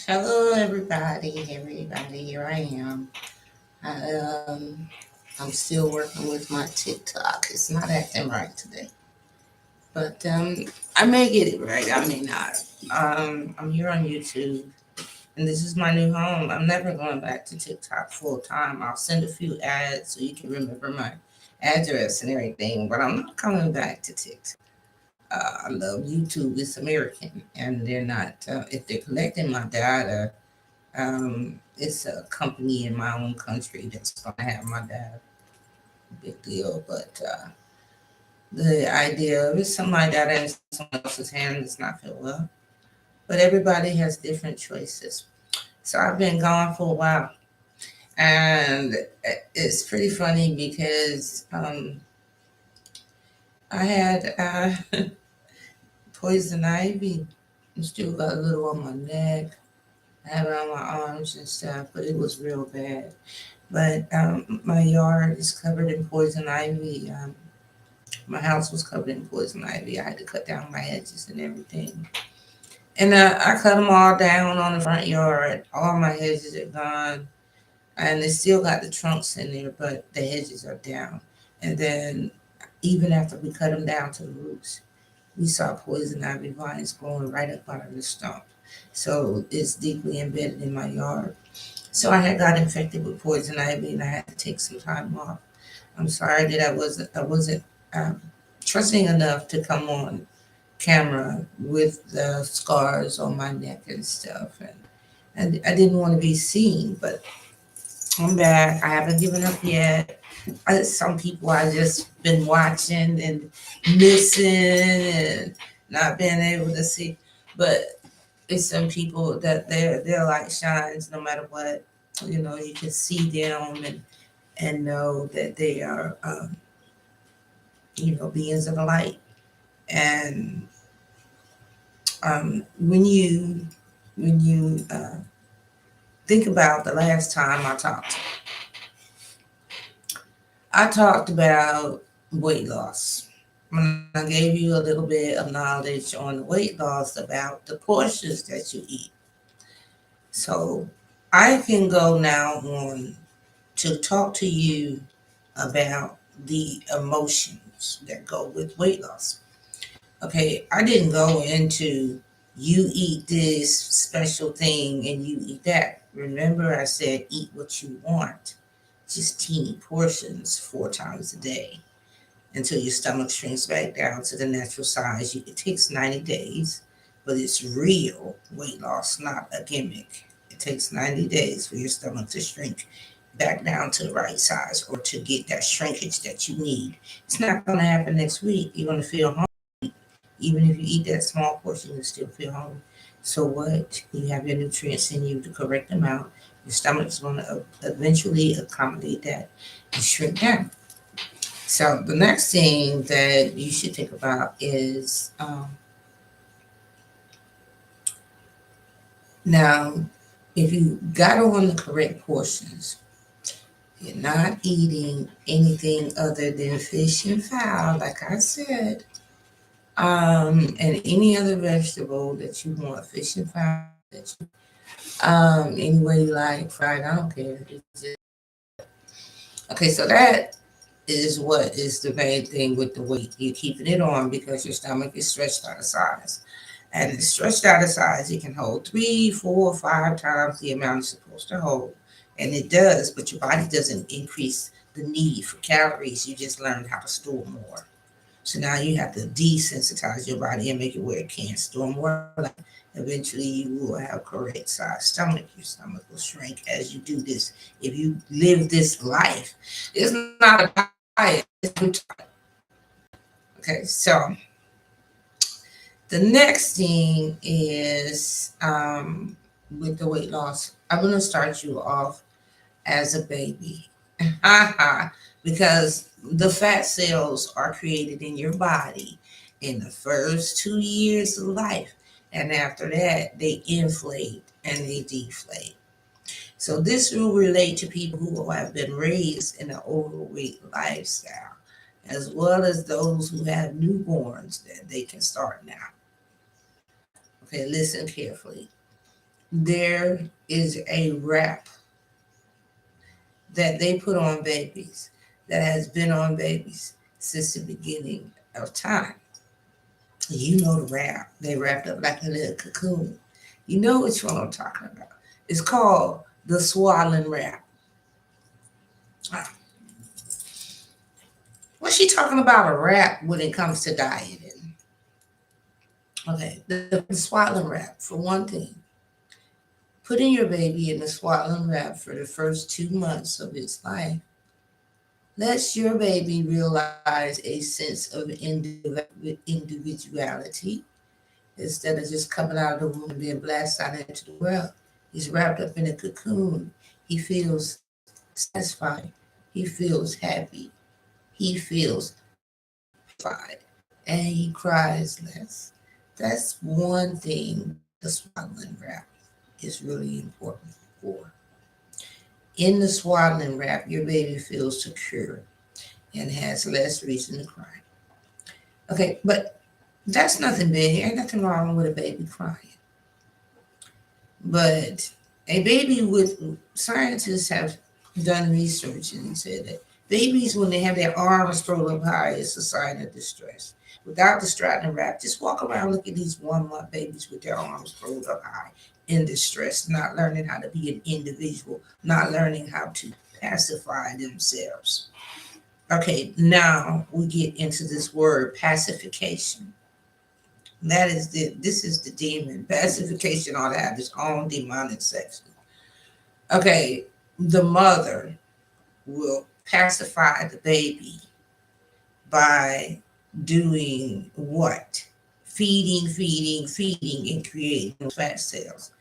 Hello, everybody. Here I am. I, I'm still working with my TikTok. It's not acting right today, but I may get it right. I may not. I'm here on YouTube, and this is my new home. I'm never going back to TikTok full time. I'll send a few ads so you can remember my address and everything, but I'm not coming back to TikTok. I love YouTube. It's American, and they're not. If they're collecting my data, it's a company in my own country that's gonna have my dad. Big deal, but the idea of it, something like that in someone else's hand does not feel well. But everybody has different choices. So I've been gone for a while, and it's pretty funny because I had poison ivy. I still got a little on my neck. I have it on my arms and stuff, but it was real bad. But my yard is covered in poison ivy. My house was covered in poison ivy. I had to cut down my hedges and everything. And I cut them all down on the front yard. All my hedges are gone. And they still got the trunks in there, but the hedges are down. And then, even after we cut them down to the roots, we saw poison ivy vines growing right up out of the stump. So it's deeply embedded in my yard. So I had got infected with poison ivy, and I had to take some time off. I'm sorry that I wasn't um, trusting enough to come on camera with the scars on my neck and stuff, and I didn't want to be seen. But I'm back. I haven't given up yet. Some people I just been watching and missing and not being able to see, but it's some people that their light shines no matter what. You can see them and know that they are beings of the light. And when you think about the last time I talked about weight loss. When I gave you a little bit of knowledge on weight loss about the portions that you eat. So I can go now on to talk to you about the emotions that go with weight loss. Okay, I didn't go into you eat this special thing and you eat that. Remember, I said eat what you want, just teeny portions 4 times a day until your stomach shrinks back down to the natural size. It takes 90 days, but it's real weight loss, not a gimmick. It takes 90 days for your stomach to shrink back down to the right size or to get that shrinkage that you need. It's not going to happen next week. You're going to feel hungry. Even if you eat that small portion, you still feel hungry. So what? You have your nutrients in you, the correct amount. Your stomach is going to eventually accommodate that and shrink down. So the next thing that you should think about is now, if you got on the correct portions, you're not eating anything other than fish and fowl, like I said, and any other vegetable that you want, fish and fowl, any way you like, fried, I don't care. Okay, so that is what is the main thing with the weight. You're keeping it on because your stomach is stretched out of size. And it's stretched out of size, it can hold 3, 4, 5 times the amount it's supposed to hold. And it does, but your body doesn't increase the need for calories. You just learned how to store more. So now you have to desensitize your body and make it where it can't store more. Eventually, you will have correct size stomach. Your stomach will shrink as you do this. If you live this life, it's not a diet. It's okay. So the next thing is with the weight loss. I'm gonna start you off as a baby, because the fat cells are created in your body in the first 2 years of life, and after that they inflate and they deflate. So this will relate to people who have been raised in an overweight lifestyle, as well as those who have newborns that they can start now. Okay, listen carefully. there is a wrap that they put on babies that has been on babies since the beginning of time. You know the wrap. They wrapped up like a little cocoon. You know which one I'm talking about. It's called the swaddling wrap. Ah, what's she talking about a wrap when it comes to dieting? Okay, the swaddling wrap, for one thing. Putting your baby in the swaddling wrap for the first 2 months of its life lets your baby realize a sense of individuality instead of just coming out of the womb and being blasted out into the world. He's wrapped up in a cocoon. He feels satisfied. He feels happy. He feels satisfied. And he cries less. That's one thing the swaddling wrap is really important for. In the swaddling wrap, your baby feels secure and has less reason to cry. Okay, but that's nothing big. Ain't nothing wrong with a baby crying. But a baby with scientists have done research and said that babies, when they have their arms thrown up high, it's a sign of distress. Without the strapping wrap, just walk around, look at these 1 month babies with their arms thrown up high in distress, not learning how to be an individual, not learning how to pacify themselves. Okay, now we get into this word pacification. This is the demon. Pacification ought to have its own demonic section. Okay, the mother will pacify the baby by doing what? Feeding, and creating those fat cells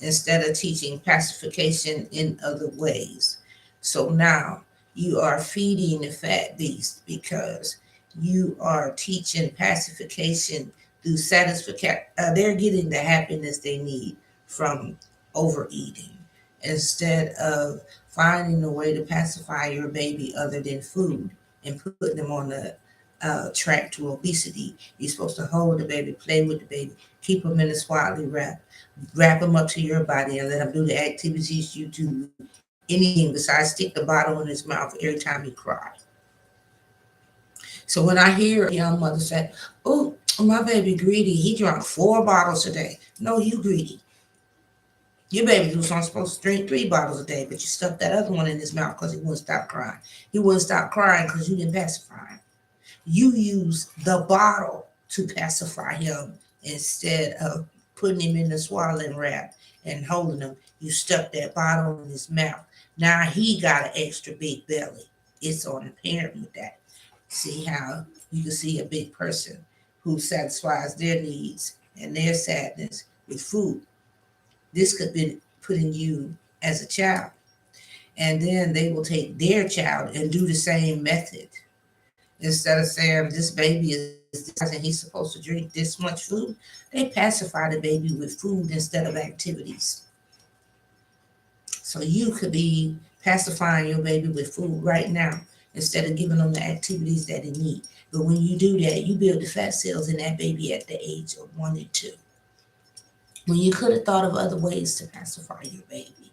instead of teaching pacification in other ways. So now you are feeding the fat beast because you are teaching pacification through satisfaction. They're getting the happiness they need from overeating instead of finding a way to pacify your baby other than food and putting them on the track to obesity. You're supposed to hold the baby, play with the baby, keep them in a swaddling wrap them up to your body and let them do the activities you do. Anything besides stick the bottle in his mouth every time he cries. So when I hear a young mother say, "Oh, my baby greedy, he drank 4 bottles a day." No, you greedy. Your baby was only supposed to drink 3 bottles a day, but you stuffed that other one in his mouth because he wouldn't stop crying. He wouldn't stop crying because you didn't pacify him. You use the bottle to pacify him instead of putting him in the swaddling wrap and holding him. You stuck that bottle in his mouth. Now he got an extra big belly. It's on the parent with that. See how you can see a big person who satisfies their needs and their sadness with food. This could be put in you as a child. And then they will take their child and do the same method. Instead of saying this baby is this size and he's supposed to drink this much food, they pacify the baby with food instead of activities. So you could be pacifying your baby with food right now instead of giving them the activities that they need. But when you do that, you build the fat cells in that baby at the age of 1 and 2. When you could have thought of other ways to pacify your baby.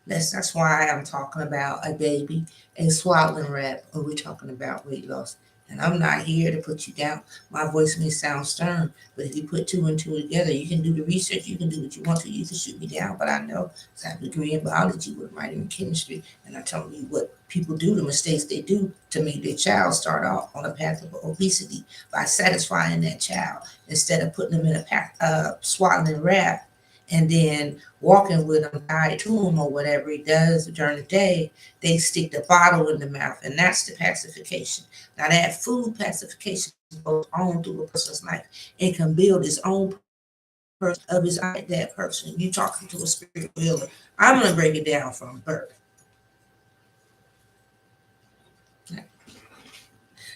That's why I'm talking about a baby, a swaddling wrap, or we're talking about weight loss. And I'm not here to put you down. My voice may sound stern, but if you put two and two together, you can do the research, you can do what you want to. You can shoot me down, but I know I have a degree in biology with a minor in chemistry, and I'm telling you what people do, the mistakes they do to make their child start off on a path of obesity by satisfying that child instead of putting them in a swaddling wrap and then walking with them tied to them or whatever he does during the day. They stick the bottle in the mouth, and that's the pacification. Now that food pacification goes on through a person's life and can build his own person of his that person. You talking to a spirit healer. I'm gonna break it down from birth.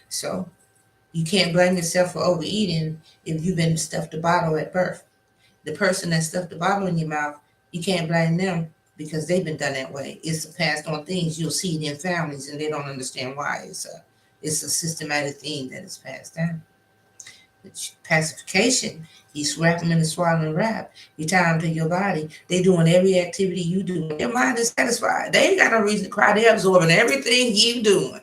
So you can't blame yourself for overeating if you've been stuffed the bottle at birth. The person that stuffed the bottle in your mouth, you can't blame them because they've been done that way. It's a passed on things you'll see in families, and they don't understand why. It's a systematic thing that is passed down. Pacification, you swap them in the swaddling wrap, you tie them to your body. They doing every activity you do. Their mind is satisfied. They ain't got no reason to cry. They're absorbing everything you doing.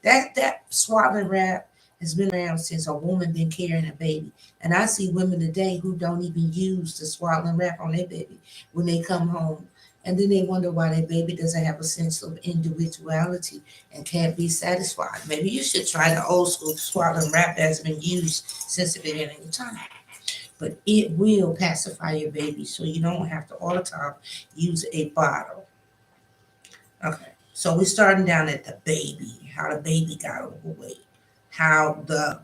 That swaddling wrap has been around since a woman been carrying a baby. And I see women today who don't even use the swaddling wrap on their baby when they come home. And then they wonder why their baby doesn't have a sense of individuality and can't be satisfied. Maybe you should try the old school swaddling wrap that's been used since the beginning of time. But it will pacify your baby so you don't have to all the time use a bottle. Okay, so we're starting down at the baby, how the baby got overweight, how the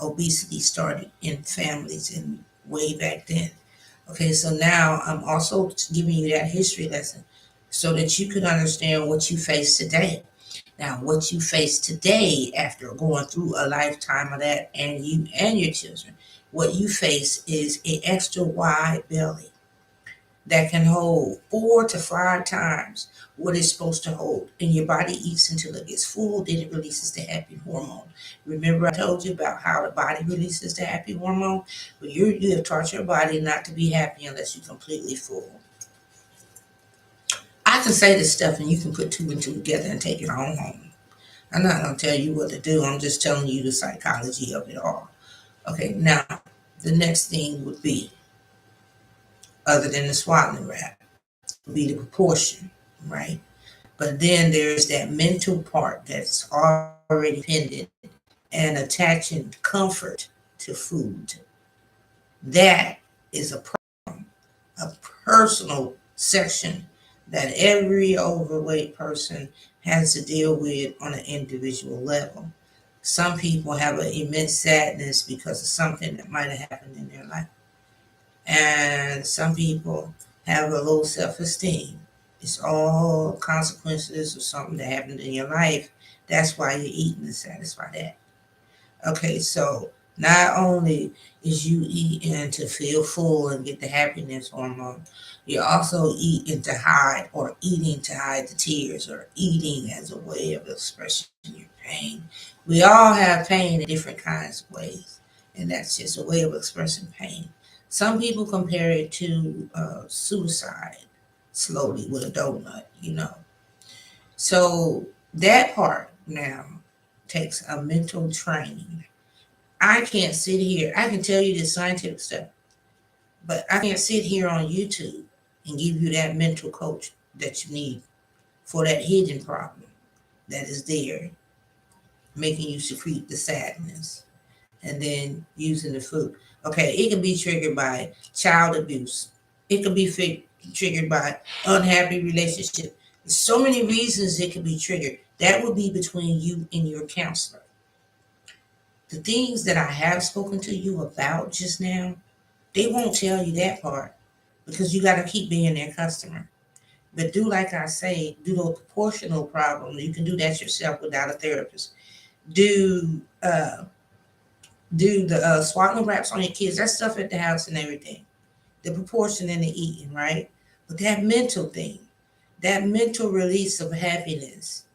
obesity started in families and way back then. Okay, so now I'm also giving you that history lesson so that you can understand what you face today. Now, what you face today after going through a lifetime of that, and you and your children, what you face is an extra wide belly that can hold 4 to 5 times what it's supposed to hold. And your body eats until it gets full, then it releases the happy hormone. Remember, I told you about how the body releases the happy hormone? Well, you have taught your body not to be happy unless you're completely full. I can say this stuff and you can put two and two together and take it on home. I'm not going to tell you what to do. I'm just telling you the psychology of it all. Okay, now the next thing would be, other than the swaddling wrap, would be the proportion, right? But then there's that mental part that's already dependent and attaching comfort to food. That is a personal section that every overweight person has to deal with on an individual level. Some people have an immense sadness because of something that might have happened in their life. And some people have a low self-esteem. It's all consequences of something that happened in your life. That's why you're eating to satisfy that. Okay, so not only is you eating to feel full and get the happiness hormone, you're also eating to hide, or eating to hide the tears, or eating as a way of expressing your pain. We all have pain in different kinds of ways, and that's just a way of expressing pain. Some people compare it to suicide slowly with a donut. So that part now takes a mental training. I can't sit here. I can tell you the scientific stuff, but I can't sit here on YouTube and give you that mental coach that you need for that hidden problem that is there, making you secrete the sadness and then using the food. Okay, it can be triggered by child abuse. It can be triggered by unhappy relationship. There's so many reasons it can be triggered. That would be between you and your counselor. The things that I have spoken to you about just now, they won't tell you that part because you got to keep being their customer. But do like I say, do the proportional problem. You can do that yourself without a therapist. Do do the swallowing wraps on your kids. That stuff at the house and everything. The proportion in the eating, right? But that mental thing, that mental release of happiness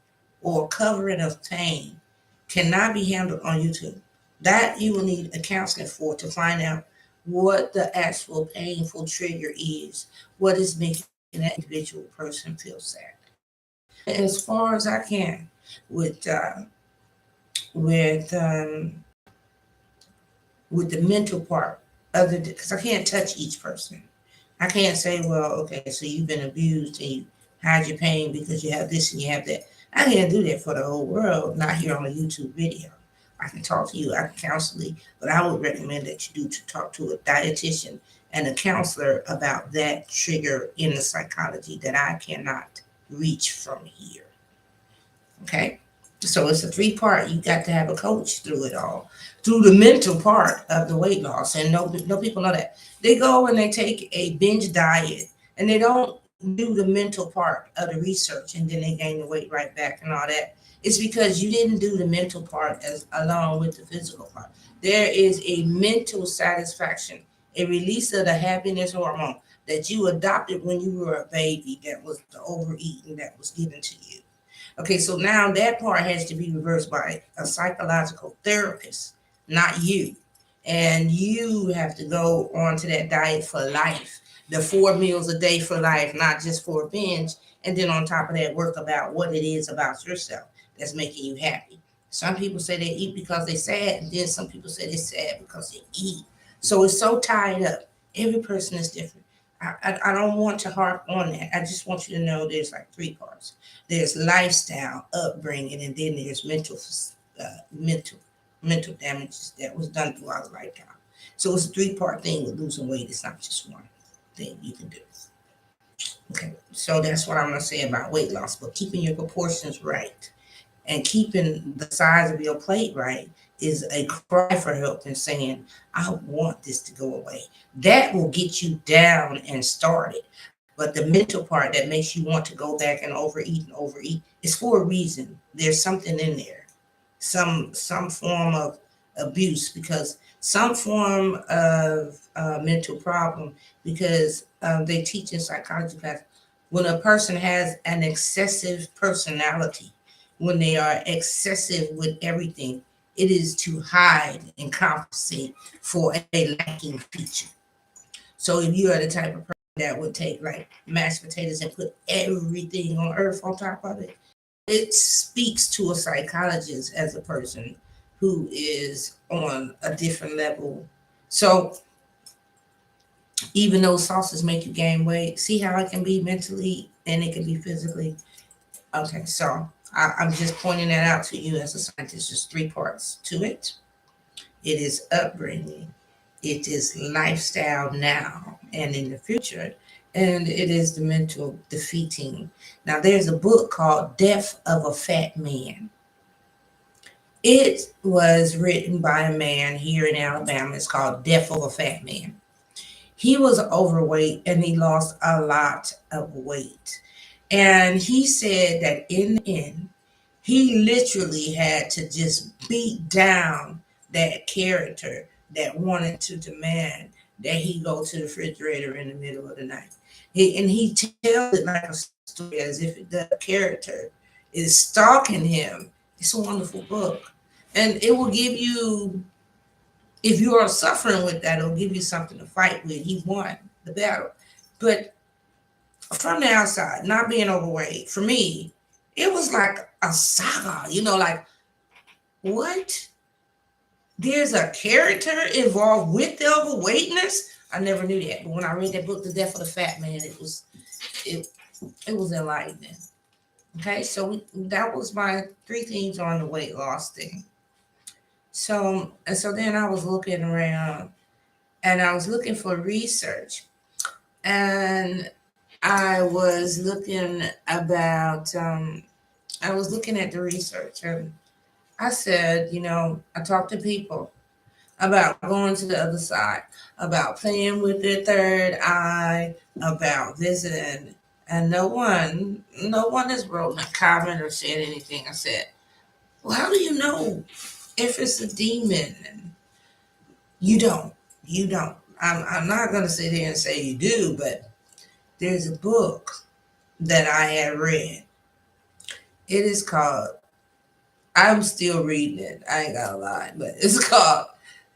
or covering of pain cannot be handled on YouTube. That you will need a counselor for, to find out what the actual painful trigger is, what is making that individual person feel sad. As far as I can with with with the mental part, other because I can't touch each person. I can't say, well, okay, so you've been abused and you hide your pain because you have this and you have that. I can't do that for the whole world, not here on a YouTube video. I can talk to you, I can counsel you, but I would recommend that you do to talk to a dietitian and a counselor about that trigger in the psychology that I cannot reach from here. Okay? So it's a three-part. You got to have a coach through it all, through the mental part of the weight loss. And no people know that. They go and they take a binge diet and they don't do the mental part of the research, and then they gain the weight right back and all that. It's because you didn't do the mental part as along with the physical part. There is a mental satisfaction, a release of the happiness hormone that you adopted when you were a baby, that was the overeating that was given to you. Okay, so now that part has to be reversed by a psychological therapist, not you. and you have to go onto that diet for life. The 4 meals a day for life, not just for a binge. And then on top of that, work about what it is about yourself that's making you happy. Some people say they eat because they're sad, and then some people say they're sad because they eat. So it's so tied up. Every person is different. I don't want to harp on that. I just want you to know there's like three parts. There's lifestyle, upbringing, and then there's mental mental damages that was done throughout a lifetime. So it's a three-part thing with losing weight. It's not just one thing you can do. Okay, so that's what I'm gonna say about weight loss. But keeping your proportions right and keeping the size of your plate right is a cry for help and saying, I want this to go away. That will get you down and started. But the mental part that makes you want to go back and overeat is for a reason. There's something in there, some form of abuse, because some form of mental problem, because they teach in psychology class when a person has an excessive personality, when they are excessive with everything, it is to hide and compensate for a lacking feature. So if you are the type of person that would take like mashed potatoes and put everything on earth on top of it, it speaks to a psychologist as a person who is on a different level. So even though sauces make you gain weight, see how it can be mentally and it can be physically. Okay, so I'm just pointing that out to you as a scientist. There's three parts to it. It is upbringing, it is lifestyle now and in the future, and it is the mental defeating. Now, there's a book called Death of a Fat Man. It was written by a man here in Alabama. It's called Death of a Fat Man. He was overweight and he lost a lot of weight. And he said that in the end, he literally had to just beat down that character that wanted to demand that he go to the refrigerator in the middle of the night. And he tells it like a story as if the character is stalking him. It's a wonderful book. And it will give you, if you are suffering with that, it'll give you something to fight with. He won the battle. But from the outside, not being overweight, for me, it was like a saga, like what? There's a character involved with the overweightness. I never knew that. But when I read that book, The Death of the Fat Man, it it was enlightening. Okay, so that was my three things on the weight loss thing. So then I was looking around and I was looking for research, and I was looking about I was looking at the research, and I said, I talked to people about going to the other side, about playing with their third eye, about visiting, and no one has wrote a comment or said anything. I said, well, how do you know if it's a demon? And you don't. You don't. I'm not going to sit here and say you do, but there's a book that I had read. It is called, I'm still reading it. I ain't gonna lie, but it's called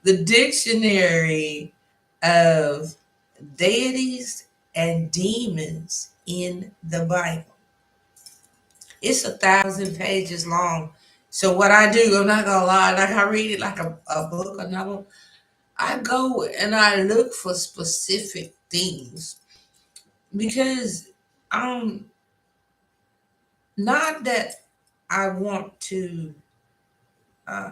The Dictionary of Deities and Demons in the Bible. It's 1,000 pages long. So what I do, I'm not gonna lie, like I read it like a book, a novel. I go and I look for specific things because not that I want to uh,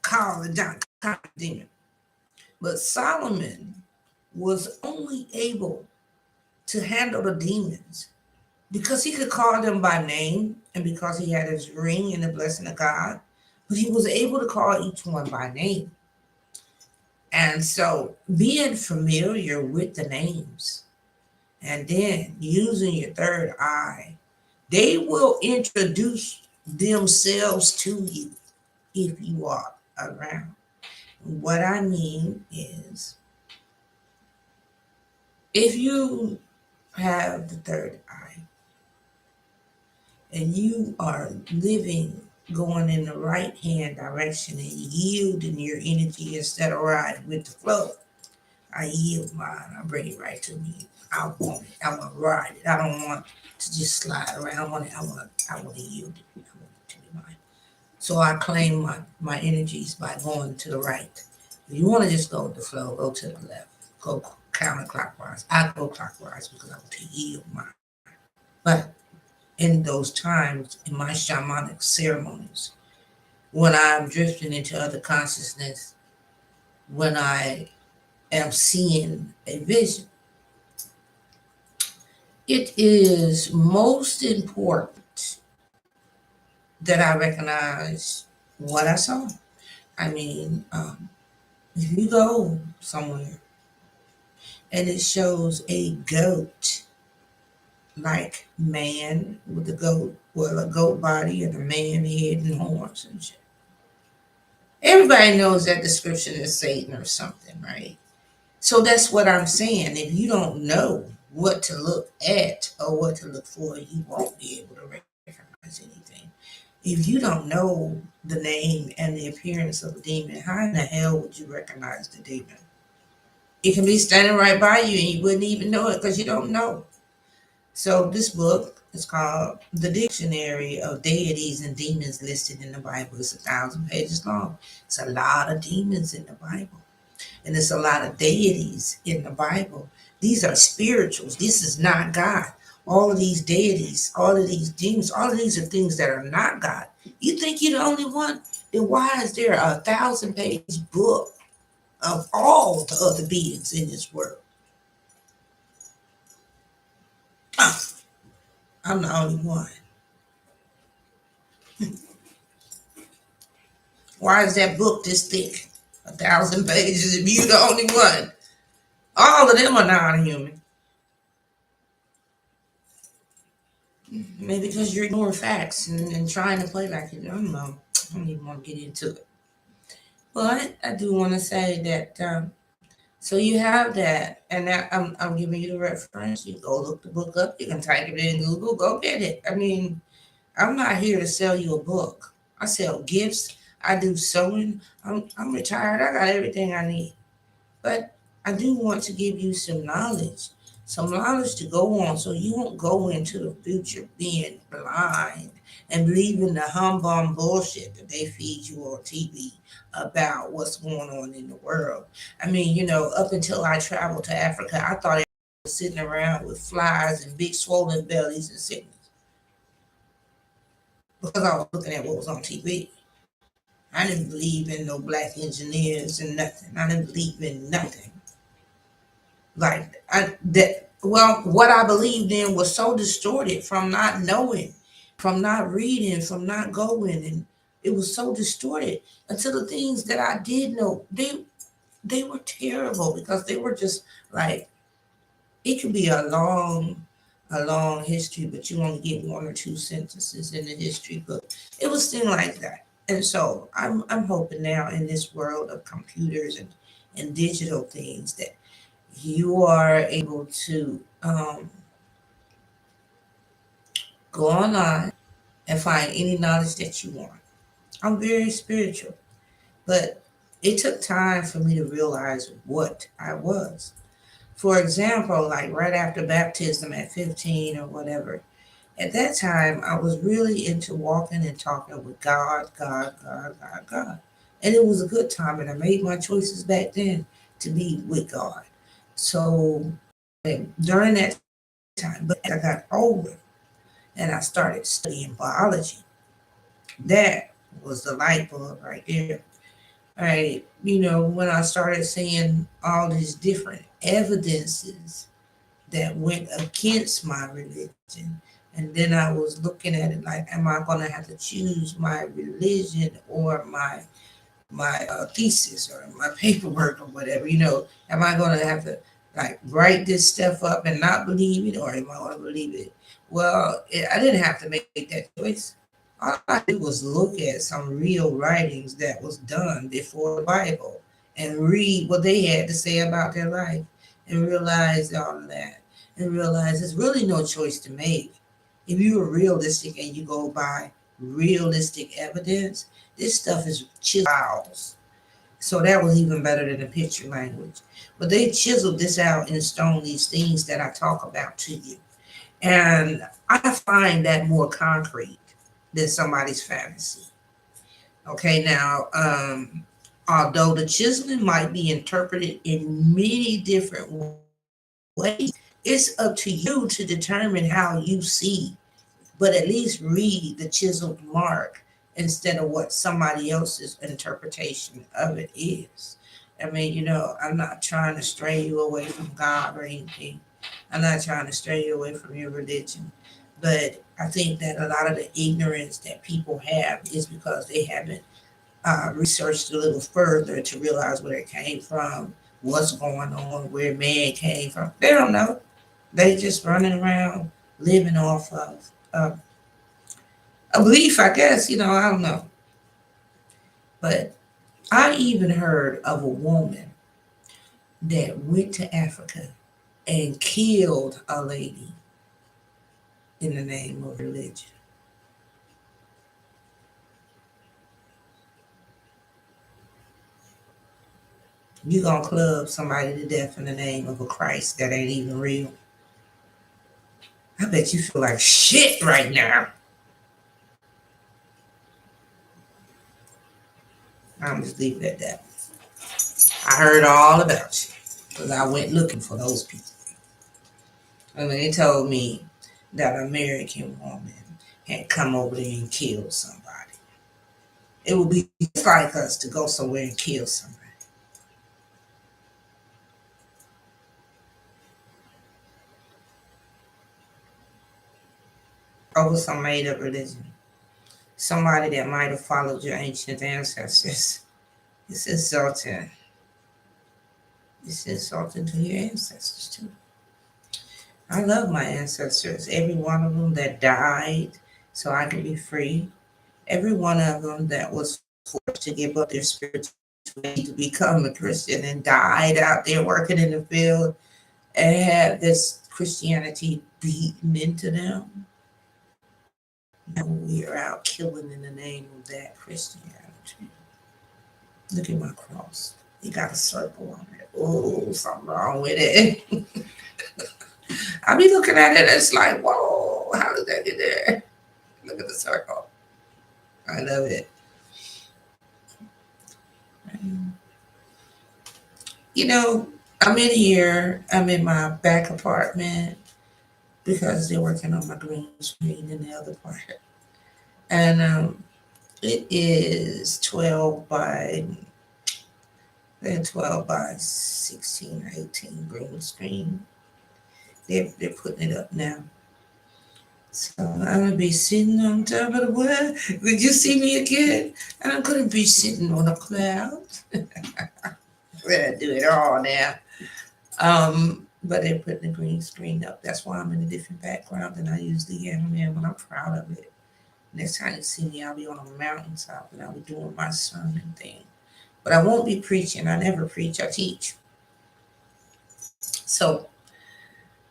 call it down, call it demon, but Solomon was only able to handle the demons because he could call them by name and because he had his ring and the blessing of God, but he was able to call each one by name. And so being familiar with the names and then using your third eye, they will introduce themselves to you if you are around. What I mean is, if you have the third eye and you are living going in the right hand direction and yielding your energy instead of riding with the flow. I yield mine. I bring it right to me. I want it. I want to ride it. I don't want to just slide around. I want it. I want to yield it. I want it to be mine. So I claim my energies by going to the right. If you want to just go with the flow, go to the left. Go counterclockwise. I go clockwise because I want to yield mine. But in those times, in my shamanic ceremonies, when I'm drifting into other consciousness, when I am seeing a vision, it is most important that I recognize what I saw. I mean, if you go somewhere and it shows a goat like man with a goat, well, a goat body and a man head and horns and shit. Everybody knows that description is Satan or something, right? So that's what I'm saying. If you don't know what to look at or what to look for, you won't be able to recognize anything. If you don't know the name and the appearance of a demon, how in the hell would you recognize the demon? It can be standing right by you and you wouldn't even know it because you don't know. So this book is called The Dictionary of Deities and Demons Listed in the Bible. It's 1,000 pages long. It's a lot of demons in the Bible. And there's a lot of deities in the Bible. These are spirituals. This is not God. All of these deities, all of these demons, all of these are things that are not God. You think you're the only one? Then why is there a 1,000-page book of all the other beings in this world? Ah, I'm the only one. Why is that book this thick? 1,000 pages if you're the only one. All of them are non-human. Maybe because you're ignoring facts and trying to play like it. I don't know. I don't even want to get into it. But I do want to say that, so you have that, and that I'm giving you the reference. You go look the book up. You can type it in Google. Go get it. I mean, I'm not here to sell you a book. I sell gifts. I do sewing. I'm retired. I got everything I need. But I do want to give you some knowledge to go on so you won't go into the future being blind and believing the humbug bullshit that they feed you on TV about what's going on in the world. I mean, up until I traveled to Africa, I thought everybody was sitting around with flies and big swollen bellies and sickness because I was looking at what was on TV. I didn't believe in no black engineers and nothing. I didn't believe in nothing. What I believed in was so distorted from not knowing, from not reading, from not going, and it was so distorted until the things that I did know, they were terrible because they were just like, it could be a long history, but you only get one or two sentences in the history book. It was things like that. And so I'm hoping now in this world of computers and digital things that you are able to go online and find any knowledge that you want. I'm very spiritual, but it took time for me to realize what I was. For example, like right after baptism at 15 or whatever, at that time I was really into walking and talking with God, God, God, God, God. And it was a good time, and I made my choices back then to be with God. So during that time, but as I got older and I started studying biology, that was the light bulb right there. Right, when I started seeing all these different evidences that went against my religion, and then I was looking at it like, am I going to have to choose my religion or my thesis or my paperwork or whatever? Am I going to have to like write this stuff up and not believe it, or am I going to believe it? Well, I didn't have to make that choice. All I did was look at some real writings that was done before the Bible and read what they had to say about their life and realize all of that and realize there's really no choice to make. If you are realistic and you go by realistic evidence. This stuff is files. So that was even better than the picture language. But they chiseled this out in stone, these things that I talk about to you. And I find that more concrete than somebody's fantasy. Okay, now, although the chiseling might be interpreted in many different ways, it's up to you to determine how you see, but at least read the chiseled mark instead of what somebody else's interpretation of it is. I mean, I'm not trying to stray you away from God or anything. I'm not trying to stray you away from your religion. But I think that a lot of the ignorance that people have is because they haven't researched a little further to realize where it came from, what's going on, where man came from. They don't know. They just running around living off of a belief, I guess. I don't know. But I even heard of a woman that went to Africa and killed a lady in the name of religion. You gonna club somebody to death in the name of a Christ that ain't even real? I bet you feel like shit right now. I'm just leave it at that. I heard all about you because I went looking for those people. And when they told me that an American woman had come over there and killed somebody, it would be just like us to go somewhere and kill somebody over some made up religion. Somebody that might have followed your ancient ancestors. It's insulting. It's insulting to your ancestors too. I love my ancestors, every one of them that died so I could be free. Every one of them that was forced to give up their spirituality to become a Christian and died out there working in the field and had this Christianity beaten into them. Now we're out killing in the name of that Christianity. Look at my cross. It got a circle on it. Oh, something wrong with it. I be looking at it, it's like, whoa, how did that get there? Look at the circle. I love it. You know, I'm in here, I'm in my back apartment because they're working on my green screen in the other part. And it is 12 by 16 or 18 green screen. They're putting it up now. So I'm gonna be sitting on top of the world. Would you see me again? And I'm gonna be sitting on a cloud. We're gonna do it all now. But they're putting the green screen up. That's why I'm in a different background than I usually am, man. But I'm proud of it. Next time you see me, I'll be on a mountaintop and I'll be doing my sermon thing. But I won't be preaching. I never preach. I teach. So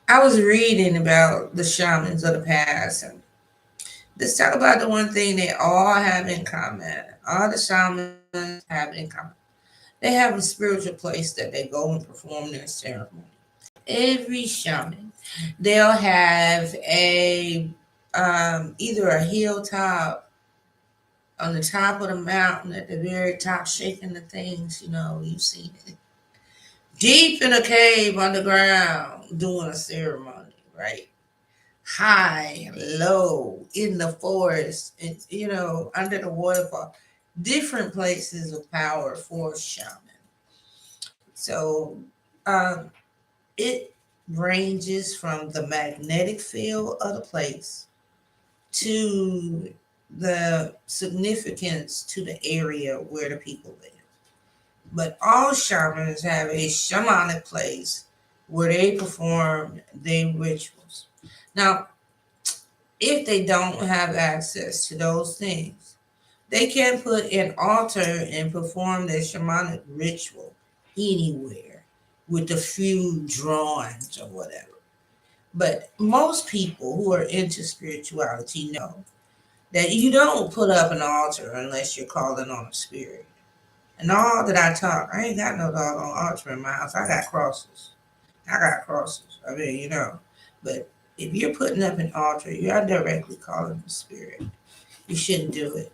I was reading about the shamans of the past, and let's talk about the one thing they all have in common. All the shamans have in common. They have a spiritual place that they go and perform their ceremony. Every shaman, they'll have a either a hilltop on the top of the mountain at the very top, shaking the things, you've seen it. Deep in a cave underground, doing a ceremony, right? High, low, in the forest, and under the waterfall. Different places of power for shaman. So um, it ranges from the magnetic field of the place to the significance to the area where the people live. But all shamans have a shamanic place where they perform their rituals. Now, if they don't have access to those things, they can put an altar and perform their shamanic ritual anywhere with a few drawings or whatever. But most people who are into spirituality know that you don't put up an altar unless you're calling on a spirit. And all that I talk, I ain't got no doggone altar in my house. I got crosses. I got crosses. I mean, But if you're putting up an altar, you're directly calling the spirit. You shouldn't do it.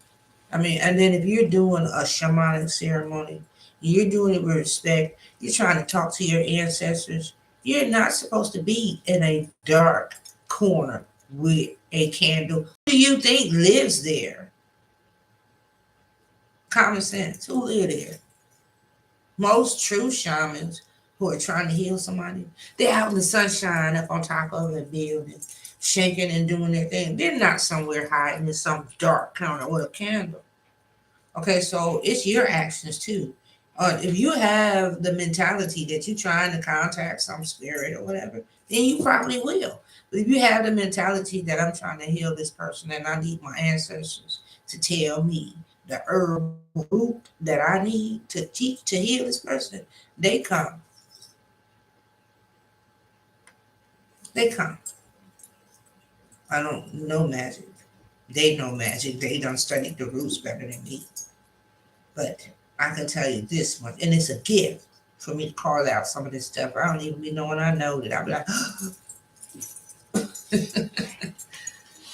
I mean, and then if you're doing a shamanic ceremony, you're doing it with respect, you're trying to talk to your ancestors, you're not supposed to be in a dark corner with a candle. Who do you think lives there? Common sense. Who live there? Most true shamans who are trying to heal somebody, they're out in the sunshine up on top of a building, shaking and doing their thing. They're not somewhere hiding in some dark corner with a candle. Okay, so it's your actions too. If you have the mentality that you're trying to contact some spirit or whatever, then you probably will. But if you have the mentality that I'm trying to heal this person and I need my ancestors to tell me the herb root that I need to teach to heal this person, they come. They come. I don't know magic. They know magic. They done studied the roots better than me. But I can tell you this much, and it's a gift for me to call out some of this stuff. I don't even be knowing I know that. I'll be like,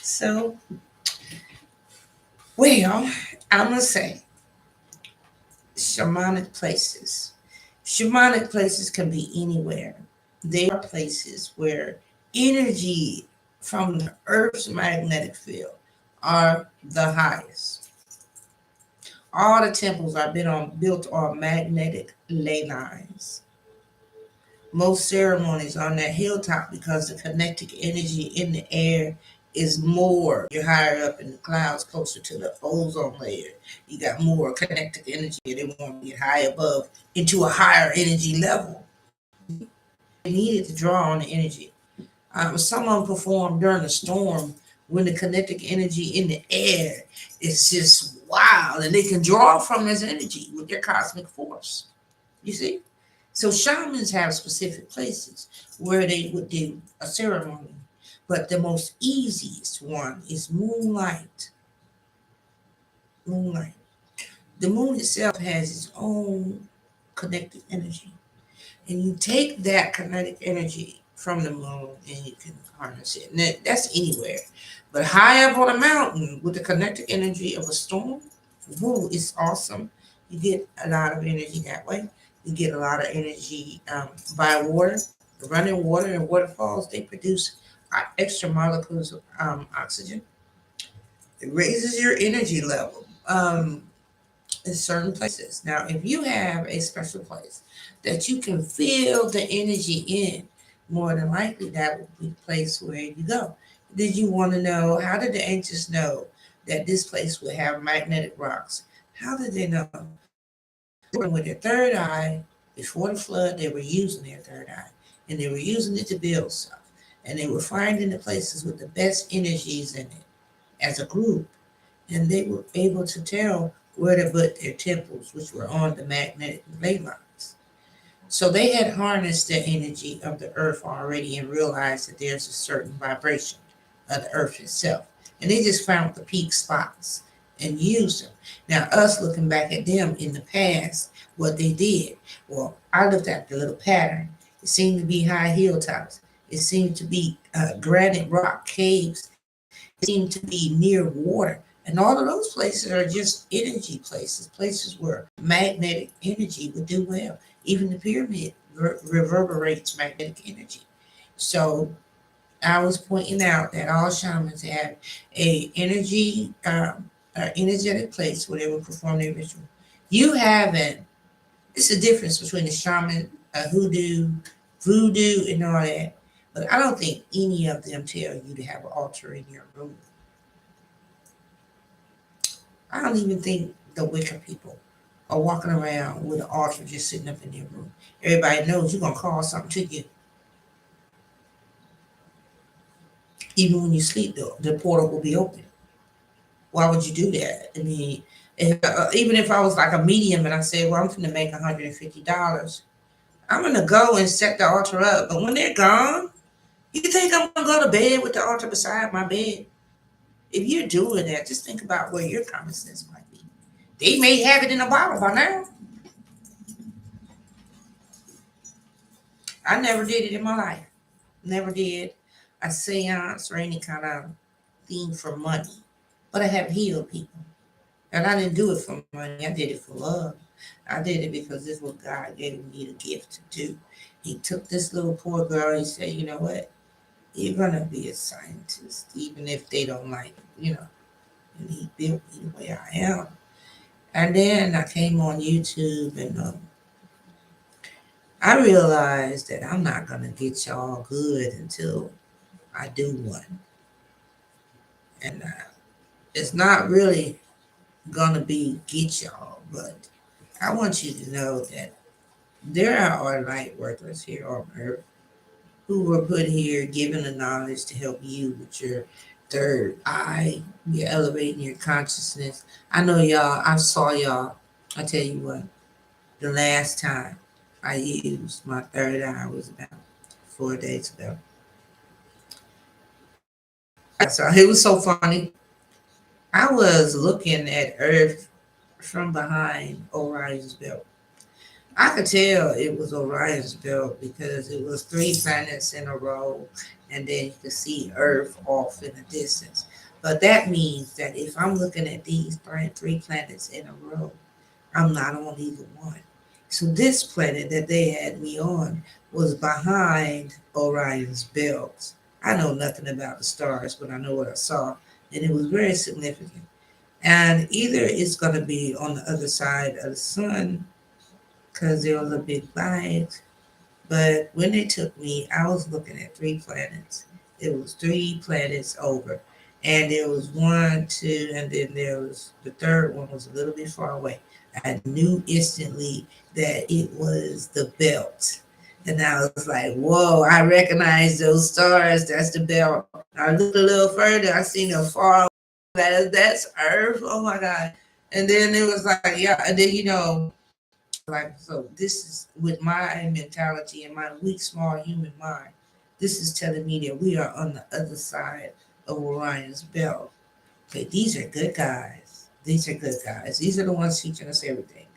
so, well, I'm going to say shamanic places. Shamanic places can be anywhere. They are places where energy from the Earth's magnetic field are the highest. All the temples are built on magnetic ley lines. Most ceremonies on that hilltop because the kinetic energy in the air is more. You're higher up in the clouds, closer to the ozone layer. You got more kinetic energy. They want to get high above into a higher energy level. They needed to draw on the energy. Someone performed during a storm when the kinetic energy in the air is just wild, and they can draw from this energy with their cosmic force. You see? So shamans have specific places where they would do a ceremony. But the most easiest one is moonlight. Moonlight. The moon itself has its own kinetic energy. And you take that kinetic energy from the moon and you can harness it. And that's anywhere. But high up on a mountain with the kinetic energy of a storm, woo, it's awesome. You get a lot of energy that way. You get a lot of energy by water. Running water and waterfalls, they produce extra molecules of oxygen. It raises your energy level in certain places. Now, if you have a special place that you can feel the energy in, more than likely that will be the place where you go. Did you want to know, how did the ancients know that this place would have magnetic rocks? How did they know? With their third eye, before the flood, they were using their third eye and they were using it to build stuff. And they were finding the places with the best energies in it as a group. And they were able to tell where to put their temples, which were on the magnetic ley lines. So they had harnessed the energy of the earth already and realized that there's a certain vibration of the earth itself. And they just found the peak spots and used them. Now, us looking back at them in the past, what they did, well, I looked at the little pattern. It seemed to be high hilltops. It seemed to be granite rock caves. It seemed to be near water. And all of those places are just energy places, places where magnetic energy would do well. Even the pyramid reverberates magnetic energy. So I was pointing out that all shamans have a energetic place where they will perform their ritual. You haven't. It's the difference between a shaman, a hoodoo, voodoo, and all that. But I don't think any of them tell you to have an altar in your room. I don't even think the Wicca people are walking around with an altar just sitting up in their room. Everybody knows you're gonna call something to you. Even when you sleep, the portal will be open. Why would you do that? I mean, even if I was like a medium and I said, well, I'm going to make $150, I'm going to go and set the altar up. But when they're gone, you think I'm going to go to bed with the altar beside my bed? If you're doing that, just think about where your common sense might be. They may have it in a bottle by now. I never did it in my life. Never did a seance or any kind of thing for money. But I have healed people. And I didn't do it for money. I did it for love. I did it because this is what God gave me the gift to do. He took this little poor girl. He said, you know what? You're going to be a scientist, even if they don't like it, you know. And he built me the way I am. And then I came on YouTube and I realized that I'm not going to get y'all good until I do one. And it's not really going to be get y'all, but I want you to know that there are light workers here on earth who were put here given the knowledge to help you with your third eye. You're elevating your consciousness. I know y'all, I saw y'all. I tell you what, the last time I used my third eye was about 4 days ago. So it was so funny. I was looking at Earth from behind Orion's belt. I could tell it was Orion's belt because it was three planets in a row, and then you could see Earth off in the distance. But that means that if I'm looking at these three planets in a row, I'm not on either one. So this planet that they had me on was behind Orion's belt. I know nothing about the stars, but I know what I saw, and it was very significant. And either it's going to be on the other side of the sun because there was a big light. But when they took me, I was looking at three planets. It was three planets over. And there was one, two, and then there was the third one was a little bit far away. I knew instantly that it was the belt. And I was like, whoa, I recognize those stars. That's the belt. I looked a little further. I seen a far away. That's Earth. Oh my God. And then it was like, yeah. And then, like, so this is with my mentality and my weak, small human mind. This is telling me that we are on the other side of Orion's belt. Okay, these are good guys. These are good guys. These are the ones teaching us everything.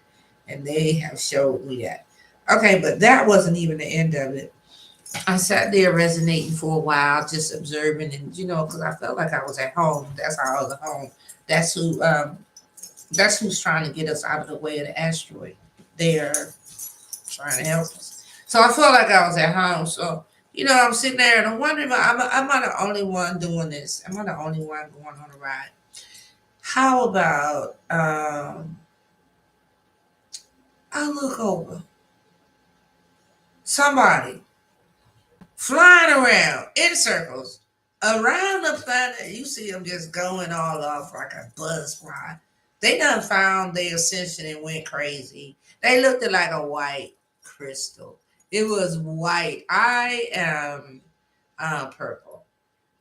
And they have showed me that. Okay, but that wasn't even the end of it. I sat there resonating for a while, just observing, and because I felt like I was at home. That's how I was at home. That's who. That's who's trying to get us out of the way of the asteroid. They're trying to help us. So I felt like I was at home. So I'm sitting there and I'm wondering, am I the only one doing this? Am I the only one going on a ride? How about I look over somebody flying around in circles around the planet. You see them just going all off like a buzz fly. They done found their ascension and went crazy. They looked like a white crystal. It was white. I am purple.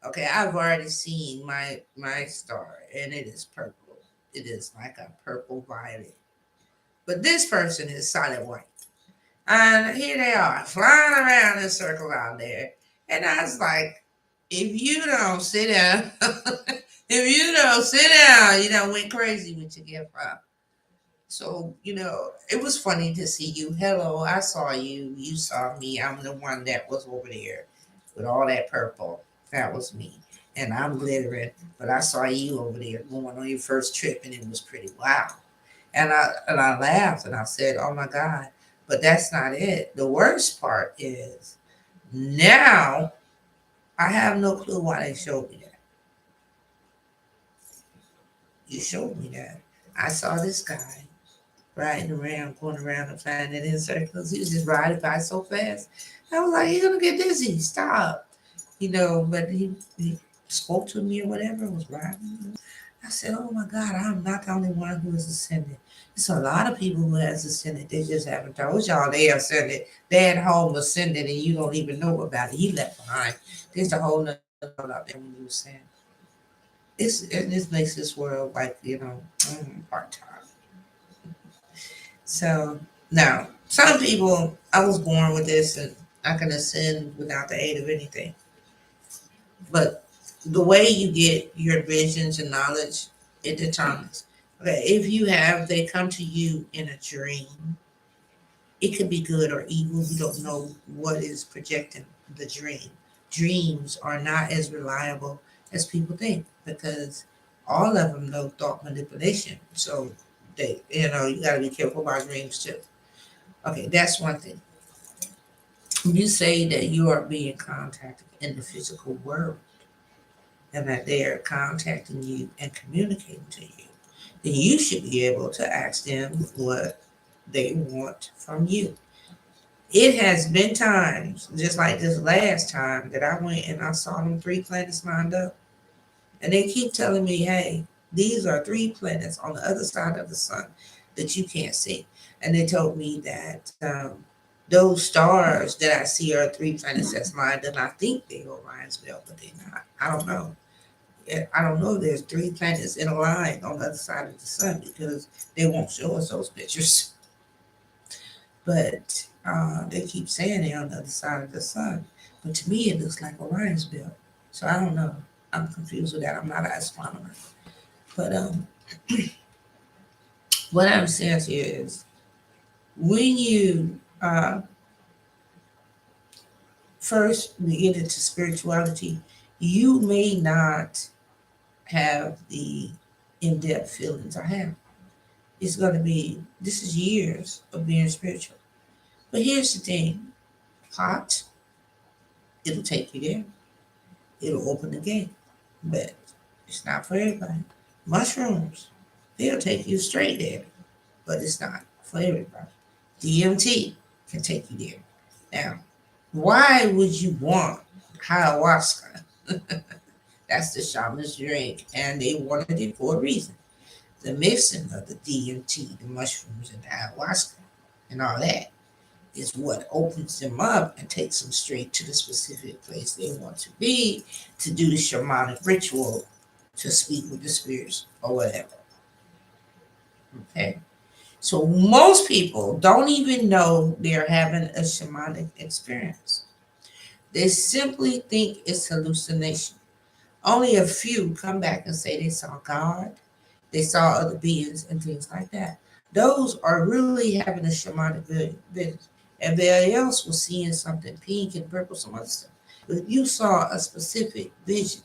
Okay, I've already seen my star, and it is purple. It is like a purple violet. But this person is solid white. And here they are flying around in circles out there. And I was like, if you don't sit down, if you don't sit down, went crazy with your gift up. So, it was funny to see you. Hello, I saw you. You saw me. I'm the one that was over there with all that purple. That was me. And I'm glittering. But I saw you over there going on your first trip, and it was pretty wow. And I laughed and I said, "Oh my God!" But that's not it. The worst part is now I have no clue why they showed me that. You showed me that. I saw this guy riding around, going around the planet in circles. He was just riding by so fast. I was like, "You're gonna get dizzy. Stop!" But he spoke to me or whatever. Was riding. I said, "Oh my God, I'm not the only one who is ascended. It's a lot of people who has ascended. They just haven't told y'all they ascended. They at home ascended and you don't even know about it. He left behind. There's a whole nother world out there when you ascend. This makes this world like, part time. So now some people, I was born with this and I can ascend without the aid of anything. But The way you get your visions and knowledge, it determines. Okay, if you have, they come to you in a dream. It could be good or evil. You don't know what is projecting the dream. Dreams are not as reliable as people think because all of them know thought manipulation. So you got to be careful about dreams too. Okay, that's one thing. You say that you are being contacted in the physical world and that they are contacting you and communicating to you, then you should be able to ask them what they want from you. It has been times, just like this last time, that I went and I saw them three planets lined up. And they keep telling me, hey, these are three planets on the other side of the sun that you can't see. And they told me that those stars that I see are three planets that's lined up. I think they're Orion's belt, but they're not. I don't know. I don't know. There's three planets in a line on the other side of the sun because they won't show us those pictures. But they keep saying they're on the other side of the sun. But to me, it looks like Orion's belt. So I don't know. I'm confused with that. I'm not an astronomer. But what I'm saying to you is when you first get into spirituality, you may not have the in depth feelings I have. It's going to be, this is years of being spiritual. But here's the thing, hot, it'll take you there. It'll open the gate. But it's not for everybody. Mushrooms, they'll take you straight there. But it's not for everybody. DMT can take you there. Now, why would you want ayahuasca? That's the shaman's drink, and they wanted it for a reason. The mixing of the DMT, the mushrooms, and the ayahuasca, and all that is what opens them up and takes them straight to the specific place they want to be to do the shamanic ritual to speak with the spirits or whatever. Okay. So most people don't even know they're having a shamanic experience. They simply think it's hallucination. Only a few come back and say they saw God, they saw other beings and things like that. Those are really having a shamanic vision. Everybody else was seeing something pink and purple, some other stuff. But if you saw a specific vision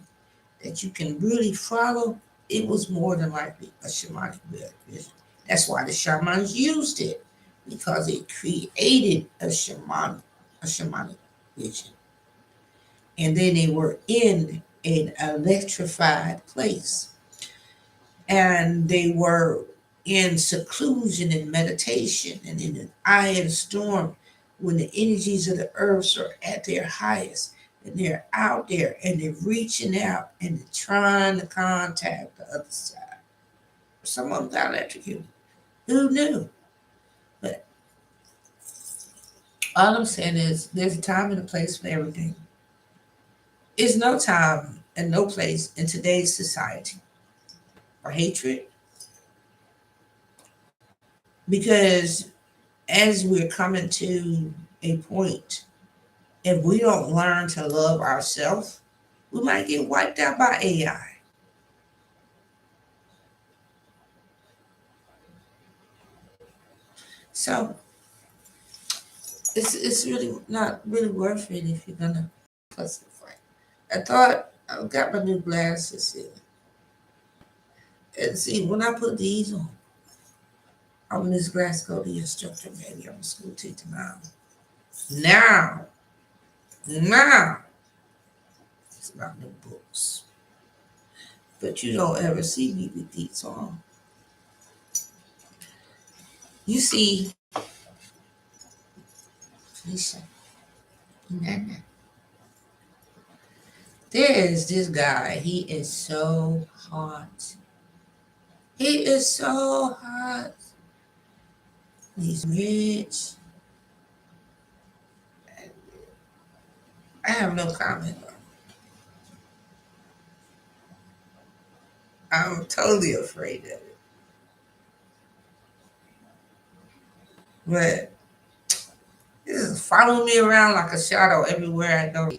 that you can really follow, it was more than likely a shamanic vision. That's why the shamans used it, because it created a shamanic vision. And then they were in an electrified place. And they were in seclusion and meditation and in an eye of the storm when the energies of the earth are at their highest and they're out there and they're reaching out and they're trying to contact the other side. Some of them got electrocuted. Who knew? But all I'm saying is there's a time and a place for everything. There's no time and no place in today's society for hatred because as we're coming to a point, if we don't learn to love ourselves, we might get wiped out by AI. So it's really not really worth it if you're gonna fuss and fight. I thought I got my new glasses here. And see, when I put these on, I'm Miss Glasgow, the instructor, baby. I'm a school teacher now. Now, now, it's about the books. But you don't ever see me with these on. You see, listen, Inanna. There is this guy. He is so hot. He is so hot. He's rich. I have no comment. I'm totally afraid of it. But this is following me around like a shadow everywhere I go.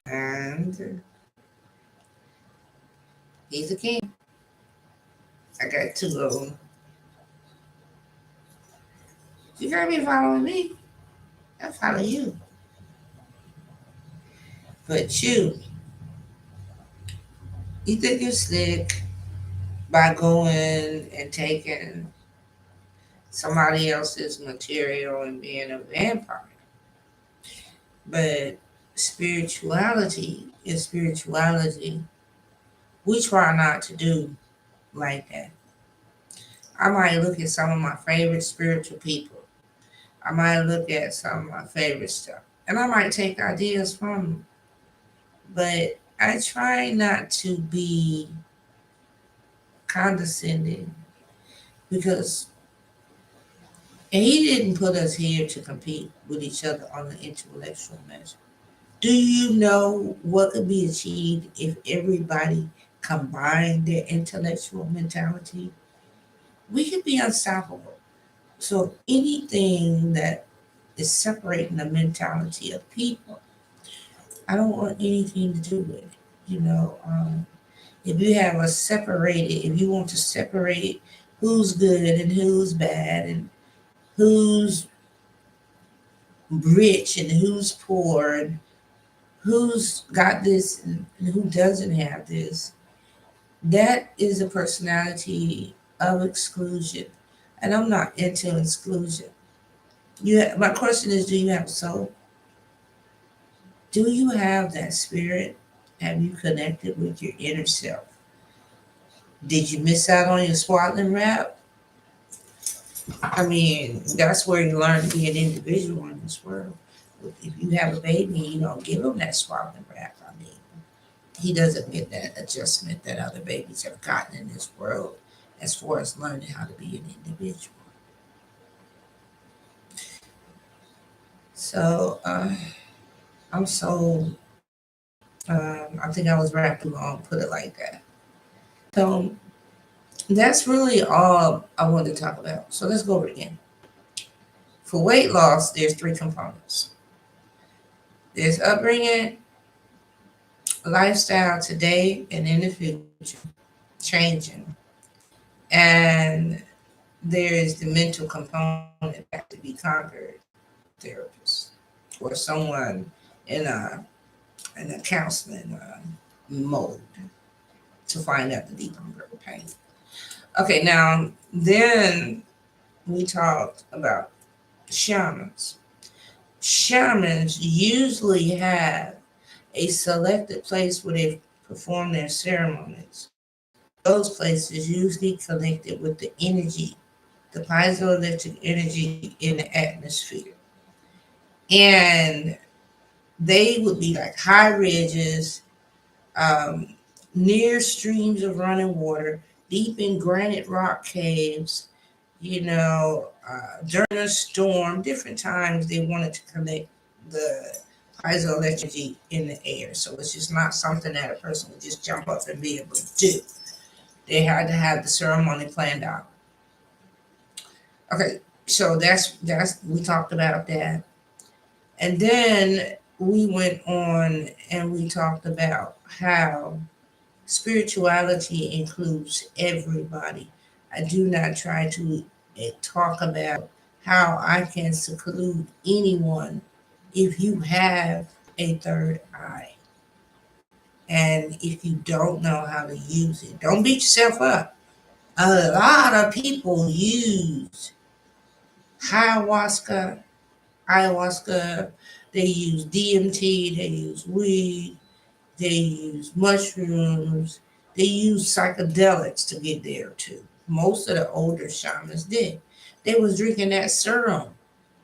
And he's a king. I got two of them. You gotta be following me. I follow you. But you think you're slick by going and taking somebody else's material and being a vampire. But spirituality is spirituality. We try not to do like that. I might look at some of my favorite spiritual people. I might look at some of my favorite stuff. And I might take ideas from them. But I try not to be condescending because and he didn't put us here to compete with each other on an intellectual measure. Do you know what could be achieved if everybody combined their intellectual mentality? We could be unstoppable. So anything that is separating the mentality of people, I don't want anything to do with it. You know, if you have a separated, if you want to separate who's good and who's bad and who's rich and who's poor and who's got this and who doesn't have this, that is a personality of exclusion. And I'm not into exclusion. My question is, do you have a soul? Do you have that spirit? Have you connected with your inner self? Did you miss out on your swaddling wrap? I mean, that's where you learn to be an individual in this world. If you have a baby, you don't give them that swaddling wrap. I mean, he doesn't get that adjustment that other babies have gotten in this world as far as learning how to be an individual. So I'm so, I think I was wrapped too long, put it like that. So that's really all I wanted to talk about. So let's go over it again. For weight loss, there's three components. There's upbringing, lifestyle today and in the future, changing. And there is the mental component that has to be conquered. Therapist or someone in a counseling mode to find out the deep hunger and pain. Okay, now then we talked about shamans. Shamans usually have a selected place where they perform their ceremonies. Those places usually connected with the energy, the piezoelectric energy in the atmosphere. And they would be like high ridges, um, near streams of running water, deep in granite rock caves. During a storm, different times they wanted to connect the piezoelectric in the air. So it's just not something that a person would just jump up and be able to do. They had to have the ceremony planned out. Okay, so that's we talked about that. And then we went on and we talked about how spirituality includes everybody. I do not try to talk about how I can seclude anyone if you have a third eye. And if you don't know how to use it, don't beat yourself up. A lot of people use ayahuasca, ayahuasca, they use DMT, they use weed, they use mushrooms, they use psychedelics to get there too. Most of the older shamans did. They was drinking that serum.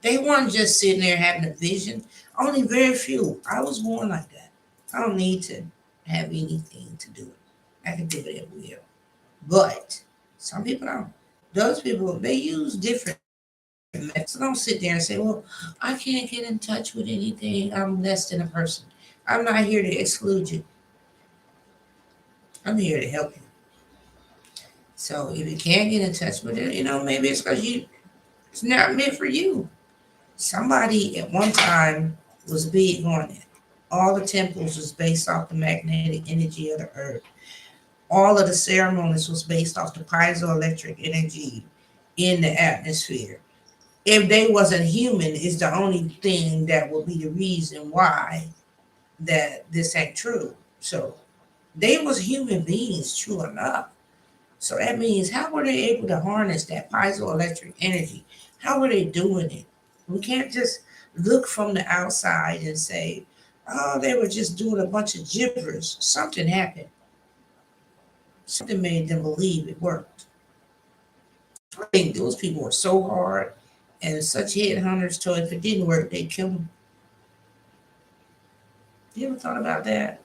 They weren't just sitting there having a vision. Only very few. I was born like that. I don't need to have anything to do it. I can do it at will. But some people don't. Those people, they use different methods. So don't sit there and say, well, I can't get in touch with anything. I'm less than a person. I'm not here to exclude you. I'm here to help you. So if you can't get in touch with it, maybe it's because it's not meant for you. Somebody at one time was big on it. All the temples was based off the magnetic energy of the earth. All of the ceremonies was based off the piezoelectric energy in the atmosphere. If they wasn't human, is the only thing that will be the reason why that this ain't true. So they was human beings, true enough. So that means how were they able to harness that piezoelectric energy? How were they doing it? We can't just look from the outside and say, oh, they were just doing a bunch of gibberish. Something happened. Something made them believe it worked. I think those people were so hard and such headhunters, so if it didn't work, they'd kill them. You ever thought about that?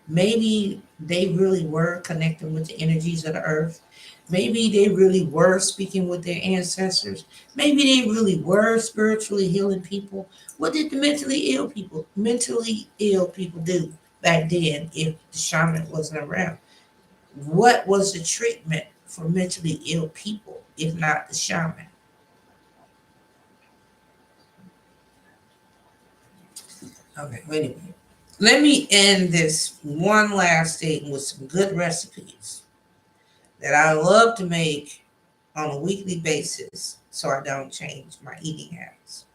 Maybe they really were connecting with the energies of the earth. Maybe they really were speaking with their ancestors. Maybe they really were spiritually healing people. What did the mentally ill people do back then if the shaman wasn't around? What was the treatment for mentally ill people if not the shaman? Okay, anyway. Let me end this one last thing with some good recipes that I love to make on a weekly basis so I don't change my eating habits.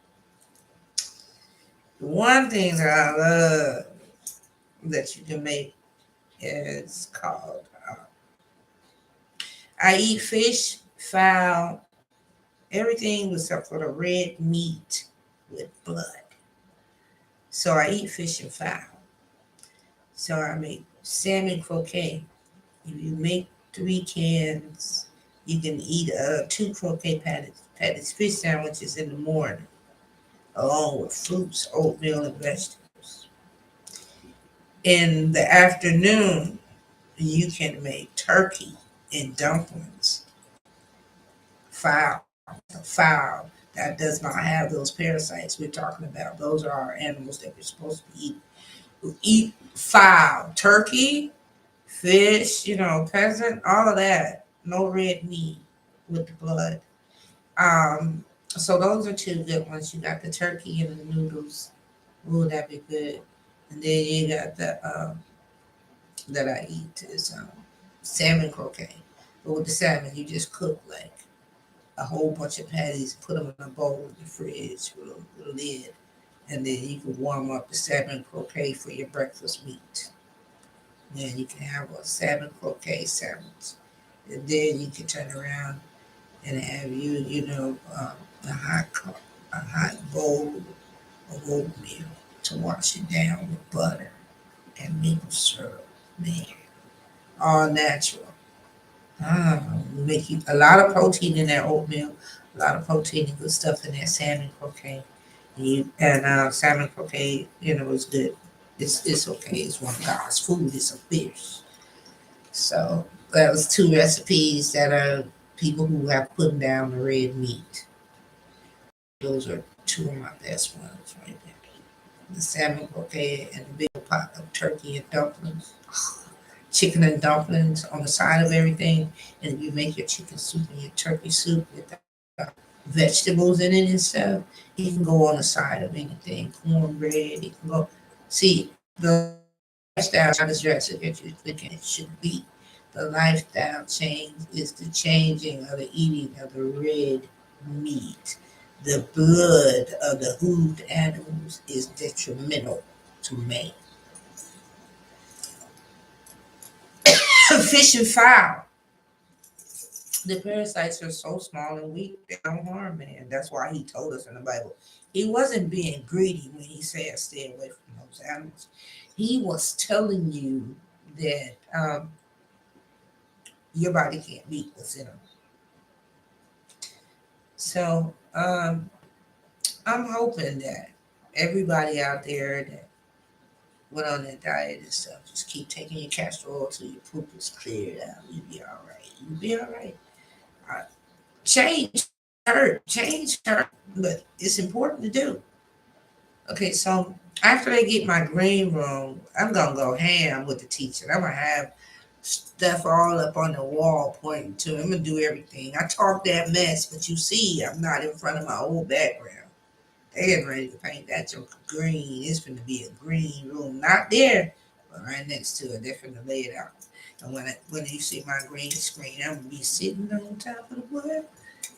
The one thing that I love that you can make is called I eat fish, fowl, everything except for the red meat with blood. So I eat fish and fowl. So I make salmon croquet. If you make 3 cans, you can eat 2 croquet patties, fish sandwiches in the morning, along with fruits, oatmeal, and vegetables. In the afternoon, you can make turkey and dumplings, fowl, fowl that does not have those parasites we're talking about. Those are our animals that we're supposed to eat. We eat fowl, turkey, fish, pheasant, all of that. No red meat with the blood. So those are two good ones. You got the turkey and the noodles. Ooh, that'd be good. And then you got the that I eat is salmon croquet. But with the salmon, you just cook like a whole bunch of patties, put them in a bowl in the fridge with a lid, and then you can warm up the salmon croquet for your breakfast meat. Then you can have a salmon croquet sandwich, and then you can turn around and have a a hot bowl of oatmeal to wash it down with butter and maple syrup. Man, all natural. Make you a lot of protein in that oatmeal, a lot of protein and good stuff in that salmon croquet. Salmon croquet, is good. It's okay. It's one of God's food. It's a fish. So that was 2 recipes that are people who have put down the red meat. Those are 2 of my best ones right there. The salmon croquet and the big pot of turkey and dumplings. Chicken and dumplings on the side of everything. And you make your chicken soup and your turkey soup with the vegetables in it and stuff. It can go on the side of anything. Cornbread, it can go. See, the lifestyle is drastic that you think it should be. The lifestyle change is the changing of the eating of the red meat. The blood of the hooved animals is detrimental to man. Fish and fowl. The parasites are so small and weak, they don't harm man. That's why he told us in the Bible. He wasn't being greedy when he said stay away from those animals. He was telling you that your body can't beat what's in them. So I'm hoping that everybody out there that went on that diet and stuff, just keep taking your castor oil till your poop is cleared out. You'll be all right. You'll be all right. Uh, change hurt, but it's important to do. Okay, so after they get my green room, I'm gonna go ham with the teacher. I'm gonna have stuff all up on the wall pointing to him. I'm gonna do everything. I talk that mess, but you see, I'm not in front of my old background. They getting ready to paint that joker green. It's gonna be a green room, not there, but right next to it. They're gonna lay it out. And when you see my green screen, I'm gonna be sitting on top of the wood.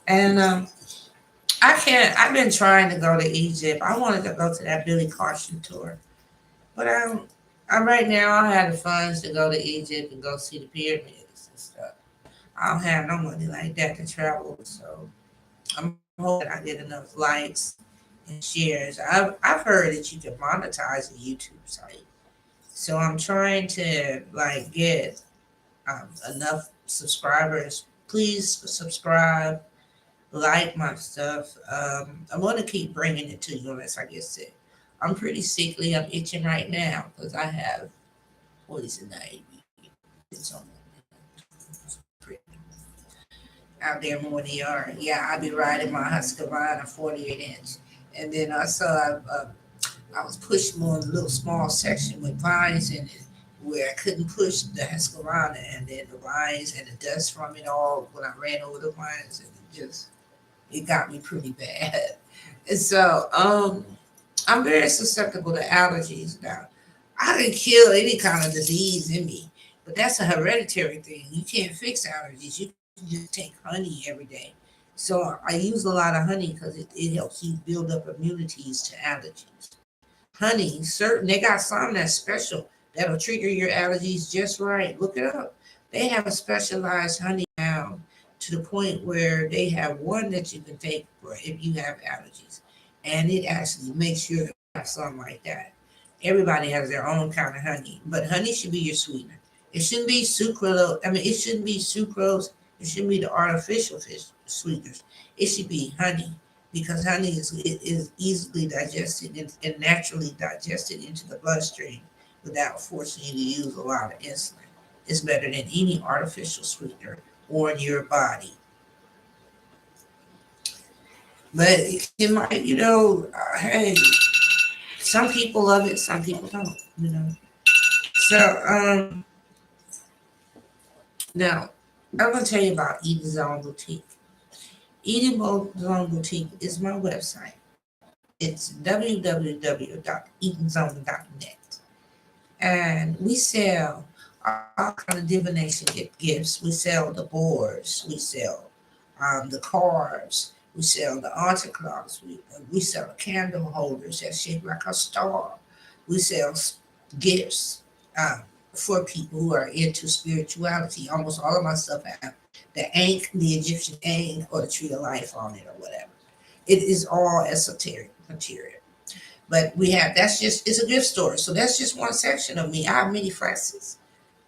And I can't. I've been trying to go to Egypt. I wanted to go to that Billy Carson tour, but I don't. I right now I have the funds to go to Egypt and go see the pyramids and stuff. I don't have no money like that to travel, so I'm hoping I get enough likes and shares. I've heard that you can monetize a YouTube site, so I'm trying to like get enough subscribers. Please subscribe, like my stuff. I want to keep bringing it to you unless I get sick. I'm pretty sickly. I'm itching right now because I have poison ivy. It's on out there more than you are. Yeah, I'll be riding my Husqvarna 48 inch. And then also I was pushing on a little small section with vines in it where I couldn't push the Husqvarna, and then the vines and the dust from it all when I ran over the vines, and it got me pretty bad. And so I'm very susceptible to allergies now. I can kill any kind of disease in me, but that's a hereditary thing. You can't fix allergies. You can just take honey every day. So I use a lot of honey because it helps you build up immunities to allergies. Honey, certain they got some that's special that'll trigger your allergies just right. Look it up. They have a specialized honey now to the point where they have one that you can take for if you have allergies, and it actually makes sure to have something like that. Everybody has their own kind of honey, but honey should be your sweetener. It shouldn't be sucralose. I mean, it shouldn't be sucrose. It shouldn't be the artificial fish sweeteners. It should be honey because honey is easily digested and naturally digested into the bloodstream without forcing you to use a lot of insulin. It's better than any artificial sweetener or in your body. But it might, hey, some people love it, some people don't. So now I'm gonna tell you about Eden Zone Boutique. Eden Zone Boutique is my website. It's www.edenzone.net. And we sell all kind of divination gifts. We sell the boards. We sell the cards. We sell the altar clocks. We sell the candle holders that shape like a star. We sell gifts for people who are into spirituality. Almost all of my stuff have the ankh, the Egyptian ankh, or the tree of life on it, or whatever. It is all esoteric material. But we have it's a gift store. So that's just one section of me. I have many facets,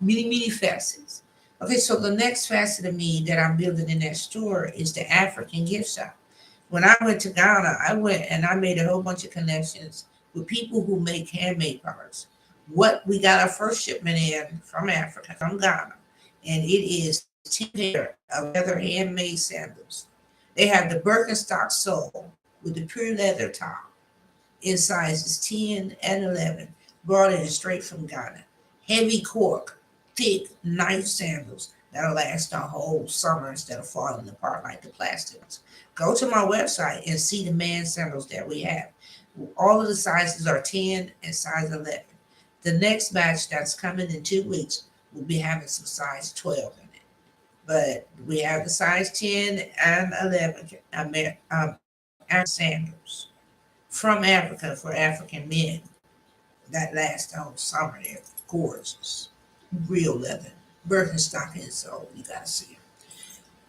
many facets. Okay, so the next facet of me that I'm building in that store is the African gift shop. When I went to Ghana, I went and I made a whole bunch of connections with people who make handmade products. What we got our first shipment in from Africa, from Ghana, and it is 10 pair of leather handmade sandals. They have the Birkenstock sole with the pure leather top in sizes 10 and 11, brought in straight from Ghana. Heavy cork, thick, nice sandals that'll last a whole summer instead of falling apart like the plastic ones. Go to my website and see the man sandals that we have. All of the sizes are 10 and size 11. The next batch that's coming in 2 weeks will be having some size 12 in it. But we have the size 10 and 11 sandals from Africa for African men that last the whole summer. They're gorgeous. Real leather. Birkenstock insole. You gotta see them.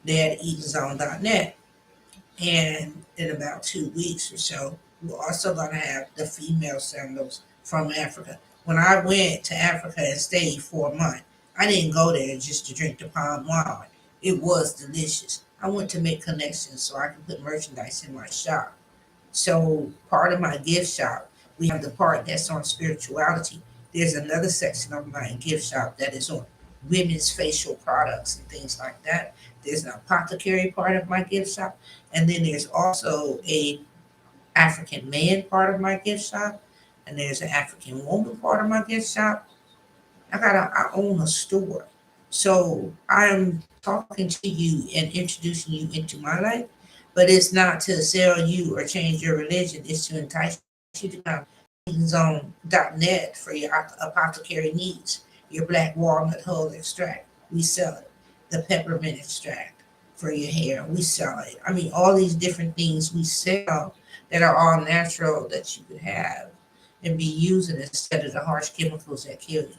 They're at edenzone.net. And in about 2 weeks or so, we're also gonna have the female sandals from Africa. When I went to Africa and stayed for a month, I didn't go there just to drink the palm wine. It was delicious. I went to make connections so I could put merchandise in my shop. So part of my gift shop, we have the part that's on spirituality. There's another section of my gift shop that is on women's facial products and things like that. There's an apothecary part of my gift shop, and then there's also a African man part of my gift shop, and there's an African woman part of my gift shop. I own a store, so I'm talking to you and introducing you into my life, But it's not to sell you or change your religion. It's to entice you to come zone.net for your apothecary needs. Your black walnut hull extract, we sell it. The peppermint extract for your hair, we sell it. I mean, all these different things we sell that are all natural that you could have and be using instead of the harsh chemicals that kill you.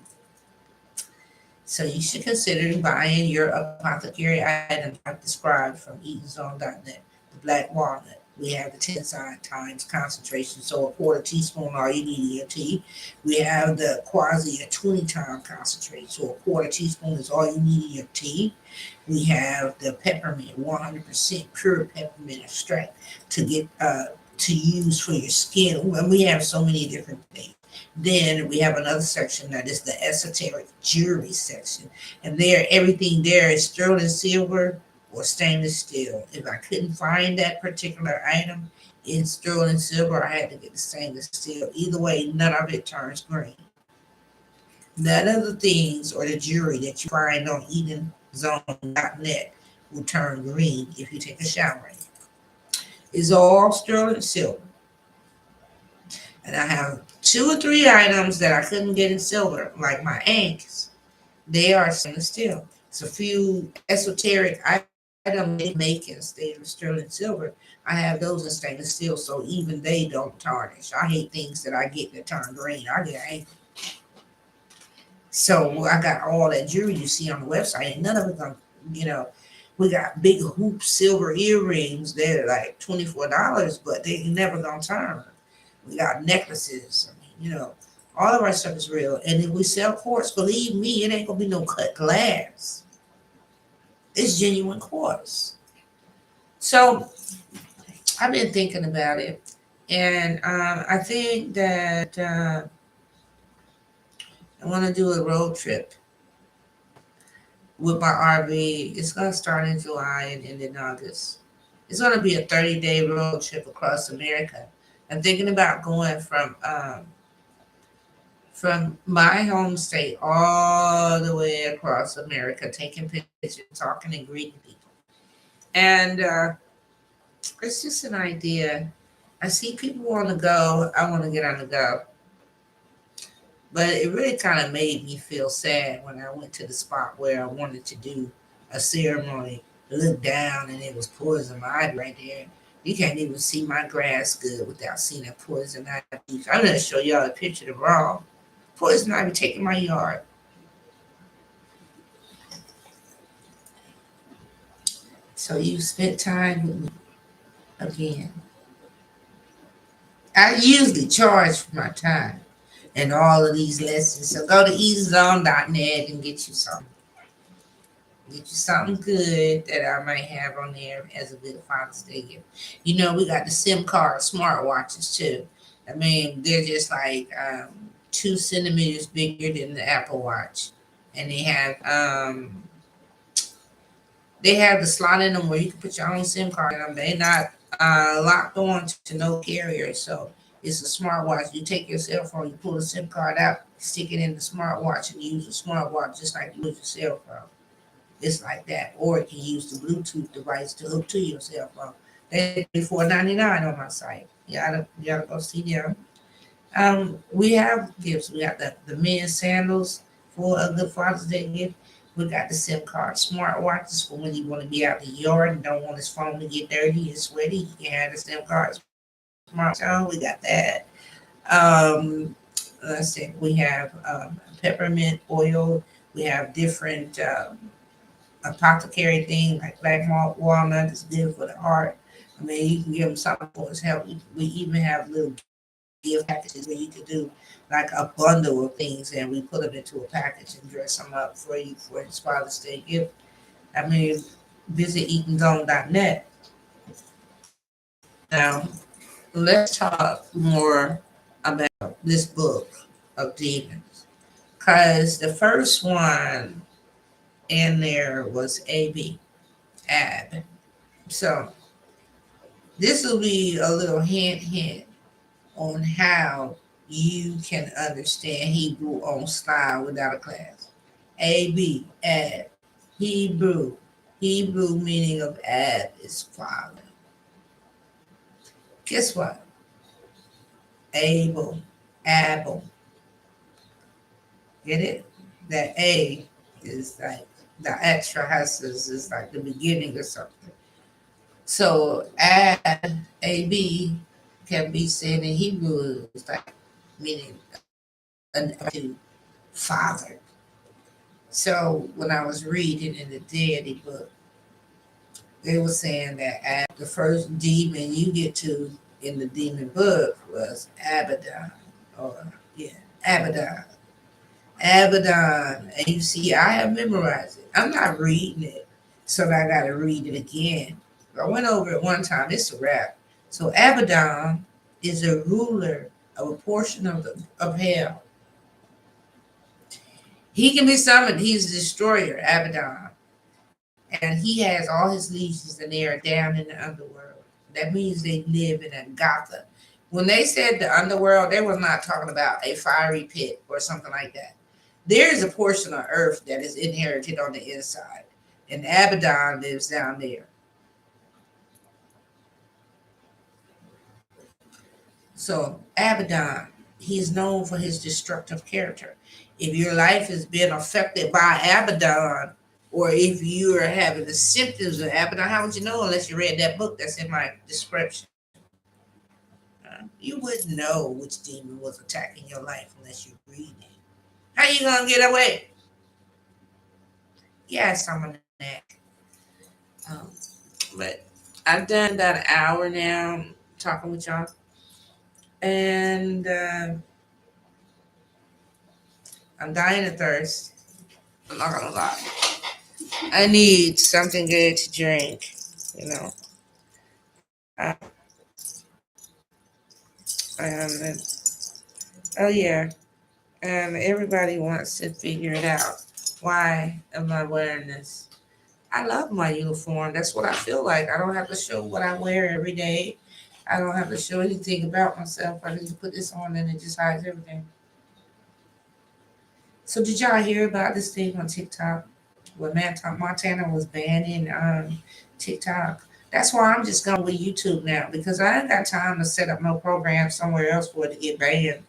So you should consider buying your apothecary items like described from eatonzone.net. The black walnut. We have the 10 times concentration, so a quarter teaspoon all you need in your tea. We have the quasi a 20 time concentrate, so a quarter teaspoon is all you need in your tea. We have the peppermint, 100% pure peppermint extract to get to use for your skin. And we have so many different things. Then we have another section that is the esoteric jewelry section. And there, everything there is sterling silver or stainless steel. If I couldn't find that particular item in sterling silver, I had to get the stainless steel. Either way, none of it turns green. None of the things or the jewelry that you find on eatonzone.net will turn green if you take a shower in it. It's all sterling silver. And I have 2 or 3 items that I couldn't get in silver, like my anchors. They are stainless steel. It's a few esoteric items they make in sterling silver. I have those in stainless steel, so even they don't tarnish. I hate things that I get that turn green. I get angry. So I got all that jewelry you see on the website, and none of it gonna, you know, we got big hoop silver earrings. They're like $24, but they never gonna turn. We got necklaces. I mean, all of our stuff is real. And if we sell quartz, believe me, it ain't gonna be no cut glass. It's genuine quartz. So I've been thinking about it, and I think that I want to do a road trip with my RV. It's gonna start in July and end in August. It's gonna be a 30-day road trip across America. I'm thinking about going from my home state all the way across America, taking pictures, talking, and greeting people. And it's just an idea. I see people want to go. I want to get on the go. But it really kind of made me feel sad when I went to the spot where I wanted to do a ceremony. Look down, and it was poison ivy right there. You can't even see my grass good without seeing that poison ivy. I'm going to show y'all a picture of raw poison ivy taking my yard. So you spent time with me again. I usually charge for my time and all of these lessons. So go to easyzone.net and get you something. Get you something good that I might have on there as a good Father's Day gift. We got the SIM card smartwatches too. I mean, they're just like 2 centimeters bigger than the Apple Watch, and they have the slot in them where you can put your own SIM card in them. They're not locked on to no carrier, so it's a smartwatch. You take your cell phone, you pull the SIM card out, stick it in the smartwatch, and use the smartwatch just like you use your cell phone. It's like that. Or you can use the Bluetooth device to hook to your cell phone. They're $4.99 on my site. You gotta go see them. We have gifts. We got the men's sandals for a good Father's Day gift. We got the SIM card smartwatches for when you want to be out in the yard and don't want his phone to get dirty and sweaty. You can have the SIM card smartphone. We got that. Um, let's see. We have peppermint oil. We have different apothecary things like black walnut is good for the heart. I mean, you can give them something for his health. We even have little gift packages where you can do like a bundle of things and we put them into a package and dress them up for you for his Father's Day gift. I mean, visit eatonzone.net. Now, let's talk more about this book of demons. Because the first one in there was Ab. So this will be a little hint on how you can understand Hebrew on style without a class. Ab, Hebrew. Hebrew meaning of Ab is father. Guess what? Abel, Abel. Get it? That A is like the extra husses is like the beginning of something. So AB can be said in Hebrew is like meaning to father. So when I was reading in the deity book, they were saying that the first demon you get to in the demon book was Abaddon, or yeah, Abaddon. Abaddon. And you see, I have memorized it. I'm not reading it, so I got to read it again. I went over it one time. It's a wrap. So Abaddon is a ruler of a portion of hell. He can be summoned. He's a destroyer, Abaddon, and he has all his legions, and they are down in the underworld. That means they live in a Gotham. When they said the underworld, they were not talking about a fiery pit or something like that. There is a portion of earth that is inherited on the inside, and Abaddon lives down there. So Abaddon, he is known for his destructive character. If your life has been affected by Abaddon, or if you are having the symptoms of Abaddon, how would you know unless you read that book that's in my description? You wouldn't know which demon was attacking your life unless you read it. How you gonna get away? Yes, I'm a neck. Um, but I've done about an hour now talking with y'all, and I'm dying of thirst. I'm not gonna lie. I need something good to drink. You know. Uh, and oh yeah, and everybody wants to figure it out. Why am I wearing this? I love my uniform. That's what I feel like. I don't have to show what I wear every day. I don't have to show anything about myself. I just put this on and it just hides everything. So did y'all hear about this thing on TikTok? Where Montana was banning TikTok. That's why I'm just going with YouTube now because I ain't got time to set up no program somewhere else for it to get banned.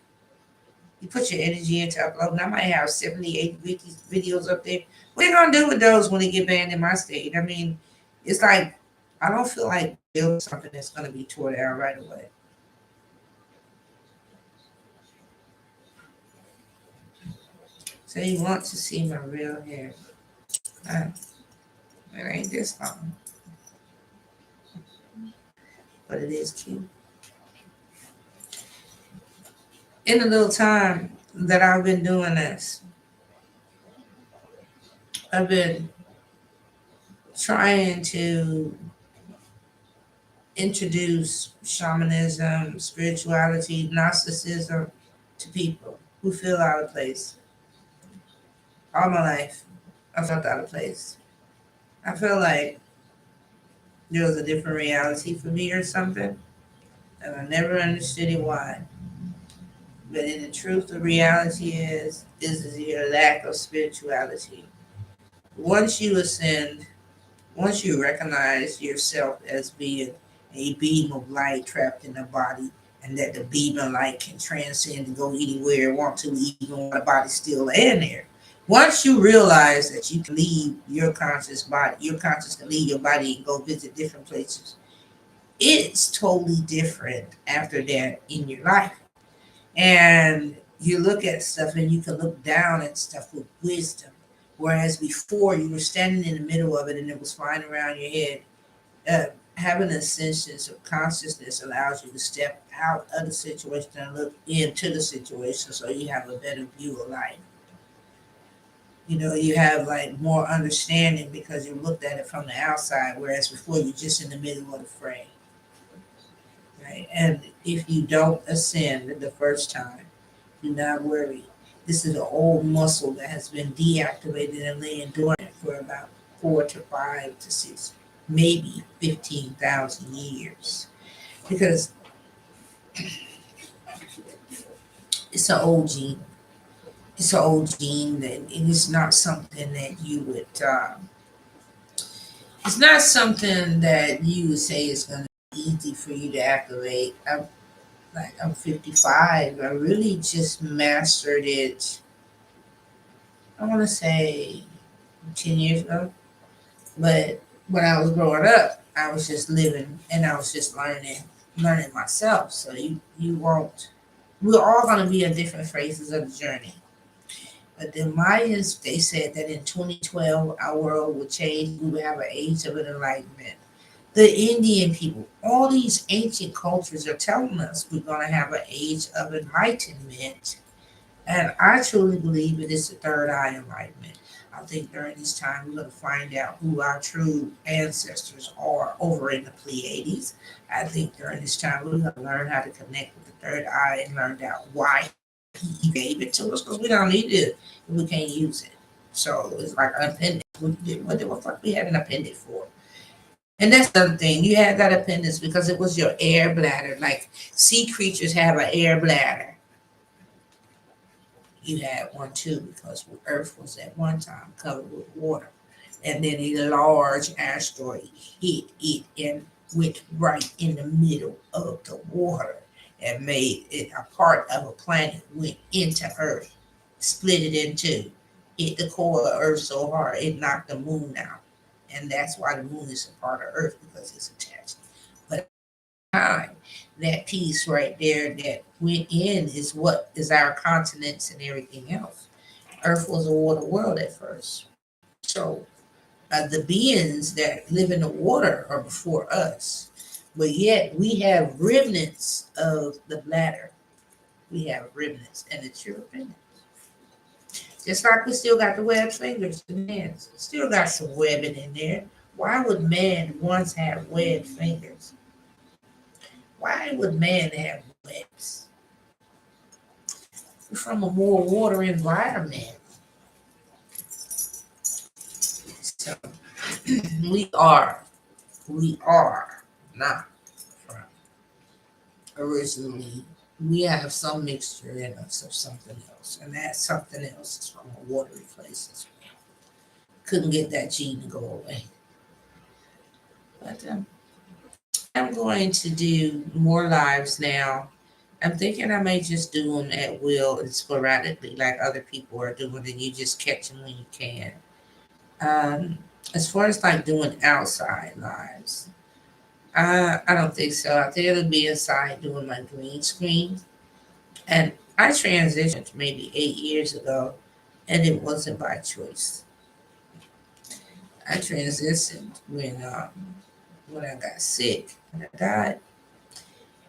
You put your energy into uploading. I might have 78 videos up there. What are you gonna do with those when they get banned in my state? I mean, it's like I don't feel like building something that's gonna be tore down right away. So you want to see my real hair? Uh, it ain't this long, but it is cute. In the little time that I've been doing this, I've been trying to introduce shamanism, spirituality, Gnosticism to people who feel out of place. All my life, I felt out of place. I felt like there was a different reality for me or something, and I never understood it why. But in the truth, the reality is your lack of spirituality. Once you ascend, once you recognize yourself as being a beam of light trapped in a body, and that the beam of light can transcend and go anywhere it wants to, even when the body's still laying there. Once you realize that you can leave your conscious body, your conscious can leave your body and go visit different places, it's totally different after that in your life. And you look at stuff and you can look down at stuff with wisdom. Whereas before you were standing in the middle of it and it was flying around your head, having a sense of consciousness allows you to step out of the situation and look into the situation so you have a better view of life. You know, you have like more understanding because you looked at it from the outside, whereas before you're just in the middle of the frame, right? And if you don't ascend the first time, do not worry. This is an old muscle that has been deactivated and laying dormant for about 4 to 5 to 6, maybe 15,000 years. Because it's an old gene. It's an old gene that it is not something that you would. It's not something that you would say is going to be easy for you to activate. I'm 55. I really just mastered it. I want to say 10 years ago. But when I was growing up, I was just living and I was just learning myself. So you won't. We're all going to be in different phases of the journey. But the Mayas, they said that in 2012, our world would change. We would have an age of enlightenment. The Indian people, all these ancient cultures are telling us we're going to have an age of enlightenment. And I truly believe it is the third eye enlightenment. I think during this time we're going to find out who our true ancestors are over in the Pleiades. I think during this time we're going to learn how to connect with the third eye and learn out why he gave it to us because we don't need it if we can't use it. So it's like an appendix. What the fuck we had an appendix for? And that's the other thing. You had that appendix because it was your air bladder. Like sea creatures have an air bladder. You had one too because Earth was at one time covered with water. And then a large asteroid hit it and went right in the middle of the water and made it a part of a planet, went into Earth, split it in two, hit the core of Earth so hard it knocked the moon out. And that's why the moon is a part of Earth because it's attached. But time, that piece right there that went in is what is our continents and everything else. Earth was a water world at first. So the beings that live in the water are before us. But yet we have remnants of the bladder. We have remnants, and it's your remnants. Just like we still got the webbed fingers, the man's still got some webbing in there. Why would man once have webbed fingers? Why would man have webs? We're from a more water environment. So we are, we are not from originally. We have some mixture in us of something else, and that something else is from a watery place as well. Couldn't get that gene to go away. But I'm going to do more lives now. I'm thinking I may just do them at will and sporadically, like other people are doing, and you just catch them when you can. Um, as far as like doing outside lives, I don't think so. I think it'll be inside doing my green screen. And I transitioned maybe 8 years ago, and it wasn't by choice. I transitioned when I got sick and I died.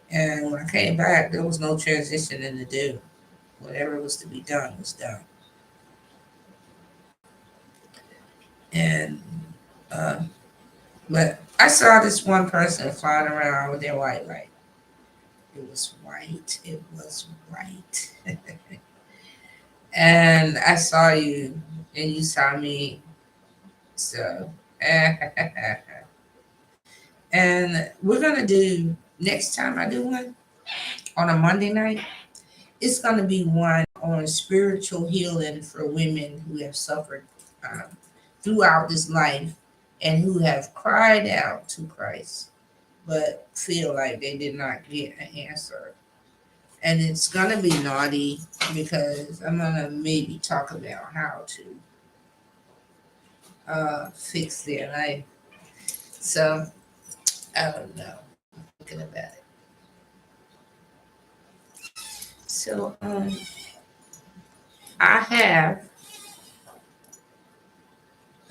And when I came back, there was no transitioning to do. Whatever was to be done was done. And uh, but I saw this one person flying around with their white light. It was white. It was white. And I saw you, and you saw me. So, and we're gonna do next time I do one on a Monday night. It's gonna be one on spiritual healing for women who have suffered um, throughout this life and who have cried out to Christ but feel like they did not get an answer. And it's gonna be naughty because I'm gonna maybe talk about how to fix their life. So I don't know. Thinking about it. So I have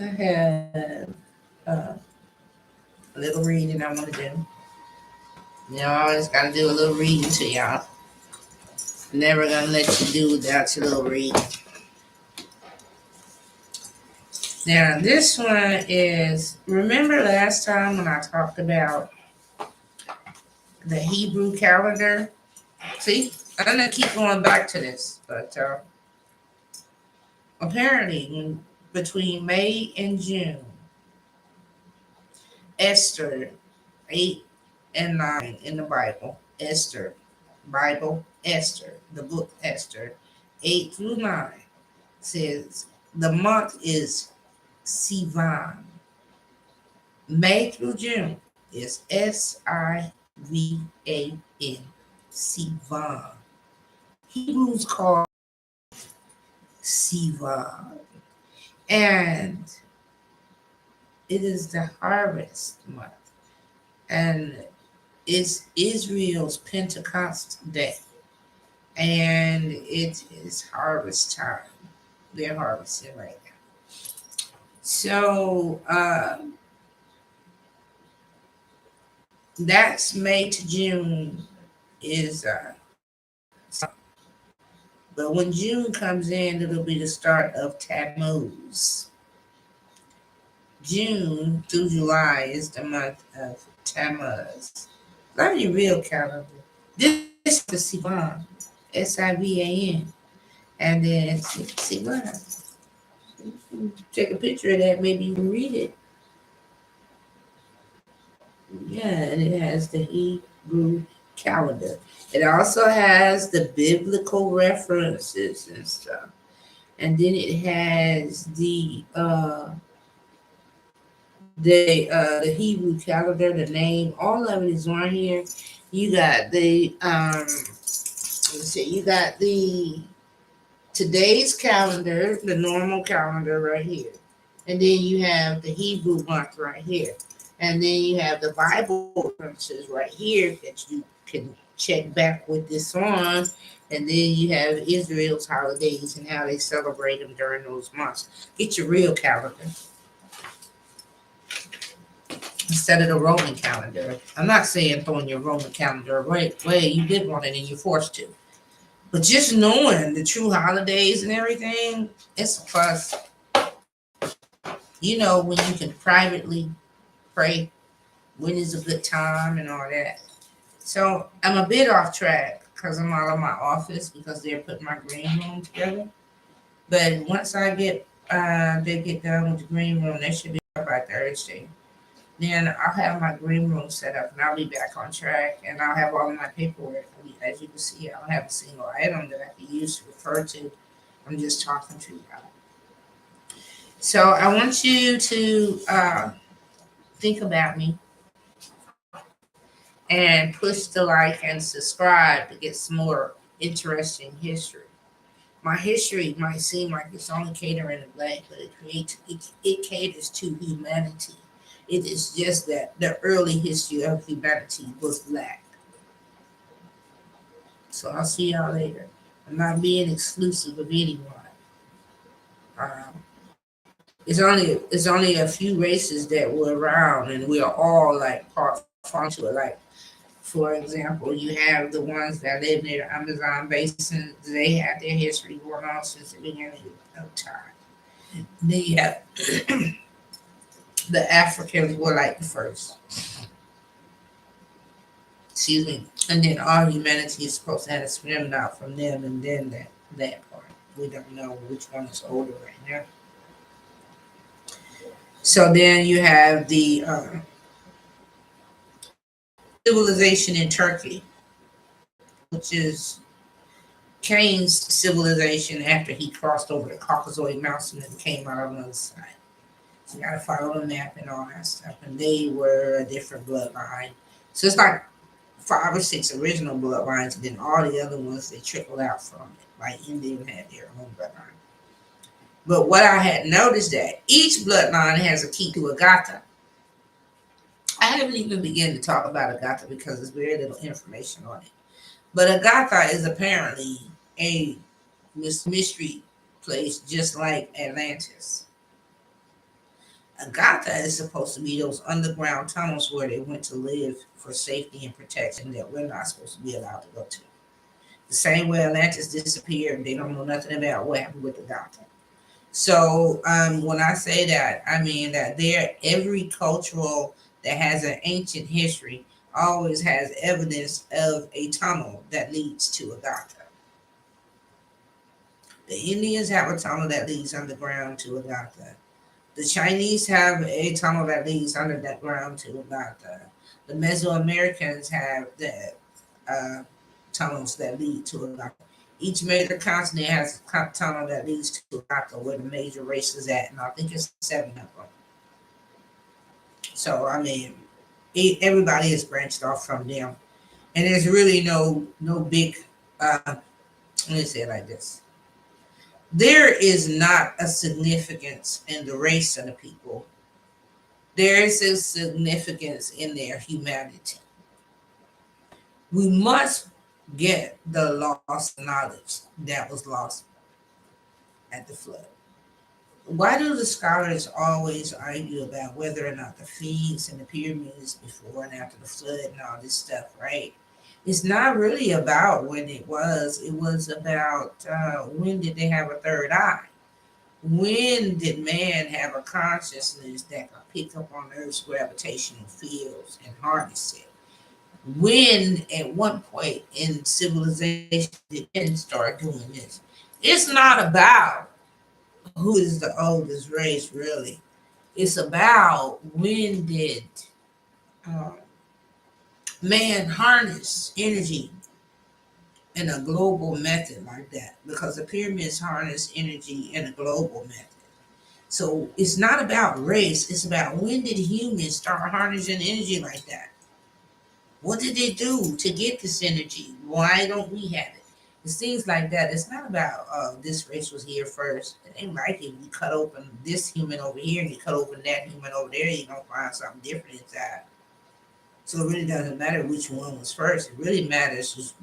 I have uh, a little reading I want to do. You know, I always got to do a little reading to y'all. Never gonna let you do without your little reading. Now, this one is remember last time when I talked about the Hebrew calendar? See, I'm gonna keep going back to this, but apparently, between May and June, Esther 8 and 9 in the Bible, Esther, the book Esther, 8 through 9 says the month is Sivan. May through June is Sivan. Sivan. Sivan. Hebrews call Sivan. And it is the harvest month. And it's Israel's Pentecost day. And it is harvest time. They're harvesting right now. So that's May to June is but when June comes in, it'll be the start of Tammuz. June through July is the month of Tammuz. Not your real calendar. This is the Sivan, Sivan, and then Sivan. Take a picture of that, maybe you can read it. Yeah, and it has the Hebrew calendar. It also has the biblical references and stuff. And then it has the Hebrew calendar, the name, all of it is on here. You got the let's see, you got the today's calendar, the normal calendar right here. And then you have the Hebrew month right here. And then you have the Bible references right here that you can check back with this on. And then you have Israel's holidays and how they celebrate them during those months. Get your real calendar instead of the Roman calendar. I'm not saying throwing your Roman calendar away. You did want it and you're forced to. But just knowing the true holidays and everything, it's a plus. You know, when you can privately pray, when is a good time and all that. So I'm a bit off track because I'm out of my office because they're putting my green room together. But once they get done with the green room, they should be up by Thursday. Then I'll have my green room set up and I'll be back on track and I'll have all of my paperwork. As you can see, I don't have a single item that I can use to refer to. I'm just talking to you about it. So I want you to think about me and push the like and subscribe to get some more interesting history. My history might seem like it's only catering to black, but it caters to humanity. It is just that the early history of humanity was black. So I'll see y'all later. I'm not being exclusive of anyone. Um, it's only a few races that were around, and we are all like part to it. Like for example, you have the ones that live near the Amazon basin. They have their history going on since the beginning of time. Then you have the Africans were like the first. Excuse me. And then all humanity is supposed to have a swim out from them, and then that part. We don't know which one is older right now. So then you have the civilization in Turkey, which is Cain's civilization after he crossed over the Caucasoid Mountain and came out on the other side. So you gotta follow the map and all that stuff. And they were a different bloodline. So it's like 5 or 6 original bloodlines, and then all the other ones they trickled out from it. Like Indian had their own bloodline. But what I had noticed that each bloodline has a key to Agatha. I haven't even begun to talk about Agatha because there's very little information on it. But Agatha is apparently a mystery place just like Atlantis. Agatha is supposed to be those underground tunnels where they went to live for safety and protection that we're not supposed to be allowed to go to. The same way Atlantis disappeared, they don't know nothing about what happened with Agatha. So when I say that, I mean that every cultural that has an ancient history always has evidence of a tunnel that leads to Agatha. The Indians have a tunnel that leads underground to Agatha. The Chinese have a tunnel that leads under that ground to Agatha. The Mesoamericans have the tunnels that lead to Agatha. Each major continent has a tunnel that leads to Agatha, where the major race is at, and I think it's 7 of them. So I mean, Everybody is branched off from them, and there's really no big. Let me say it like this: there is not a significance in the race of the people. There is a significance in their humanity. We must get the lost knowledge that was lost at the flood. Why do the scholars always argue about whether or not the Sphinx and the pyramids before and after the flood and all this stuff, right? It's not really about when it was. It was about when did they have a third eye? When did man have a consciousness that could pick up on Earth's gravitational fields and harness it? When, at one point in civilization, did men start doing this? It's not about who is the oldest race, really. It's about when did uh, man harness energy in a global method like that, because the pyramids harness energy in a global method. So it's not about race, it's about when did humans start harnessing energy like that? What did they do to get this energy? Why don't we have it? It's things like that. It's not about this race was here first. It ain't like it. You cut open this human over here and you cut open that human over there, you're gonna find something different inside. So it really doesn't matter which one was first. It really matters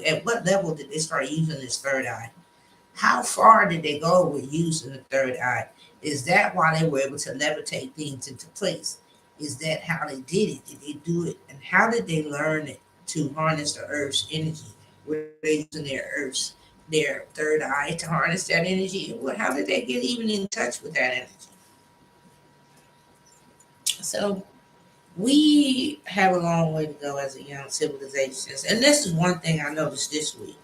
at what level did they start using this third eye? How far did they go with using the third eye? Is that why they were able to levitate things into place? Is that how they did it? Did they do it? And how did they learn it to harness the earth's energy? Were they using their third eye to harness that energy? How did they get even in touch with that energy? So we have a long way to go as a young civilization. And this is one thing I noticed this week.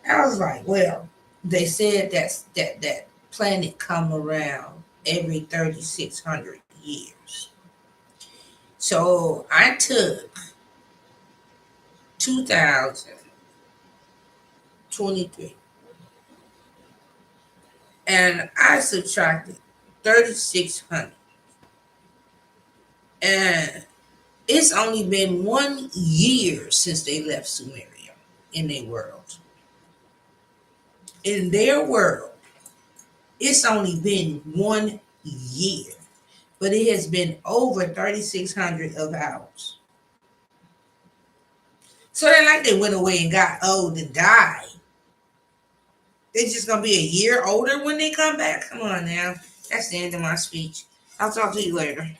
I was like, well, they said that planet come around every 3,600 years. So I took 2023 and I subtracted 3,600, and it's only been 1 year since they left Sumeria in their world. In their world, it's only been 1 year, but it has been over 3,600 of ours. So they like they went away and got old and died. They're just gonna be a year older when they come back. Come on now. That's the end of my speech. I'll talk to you later.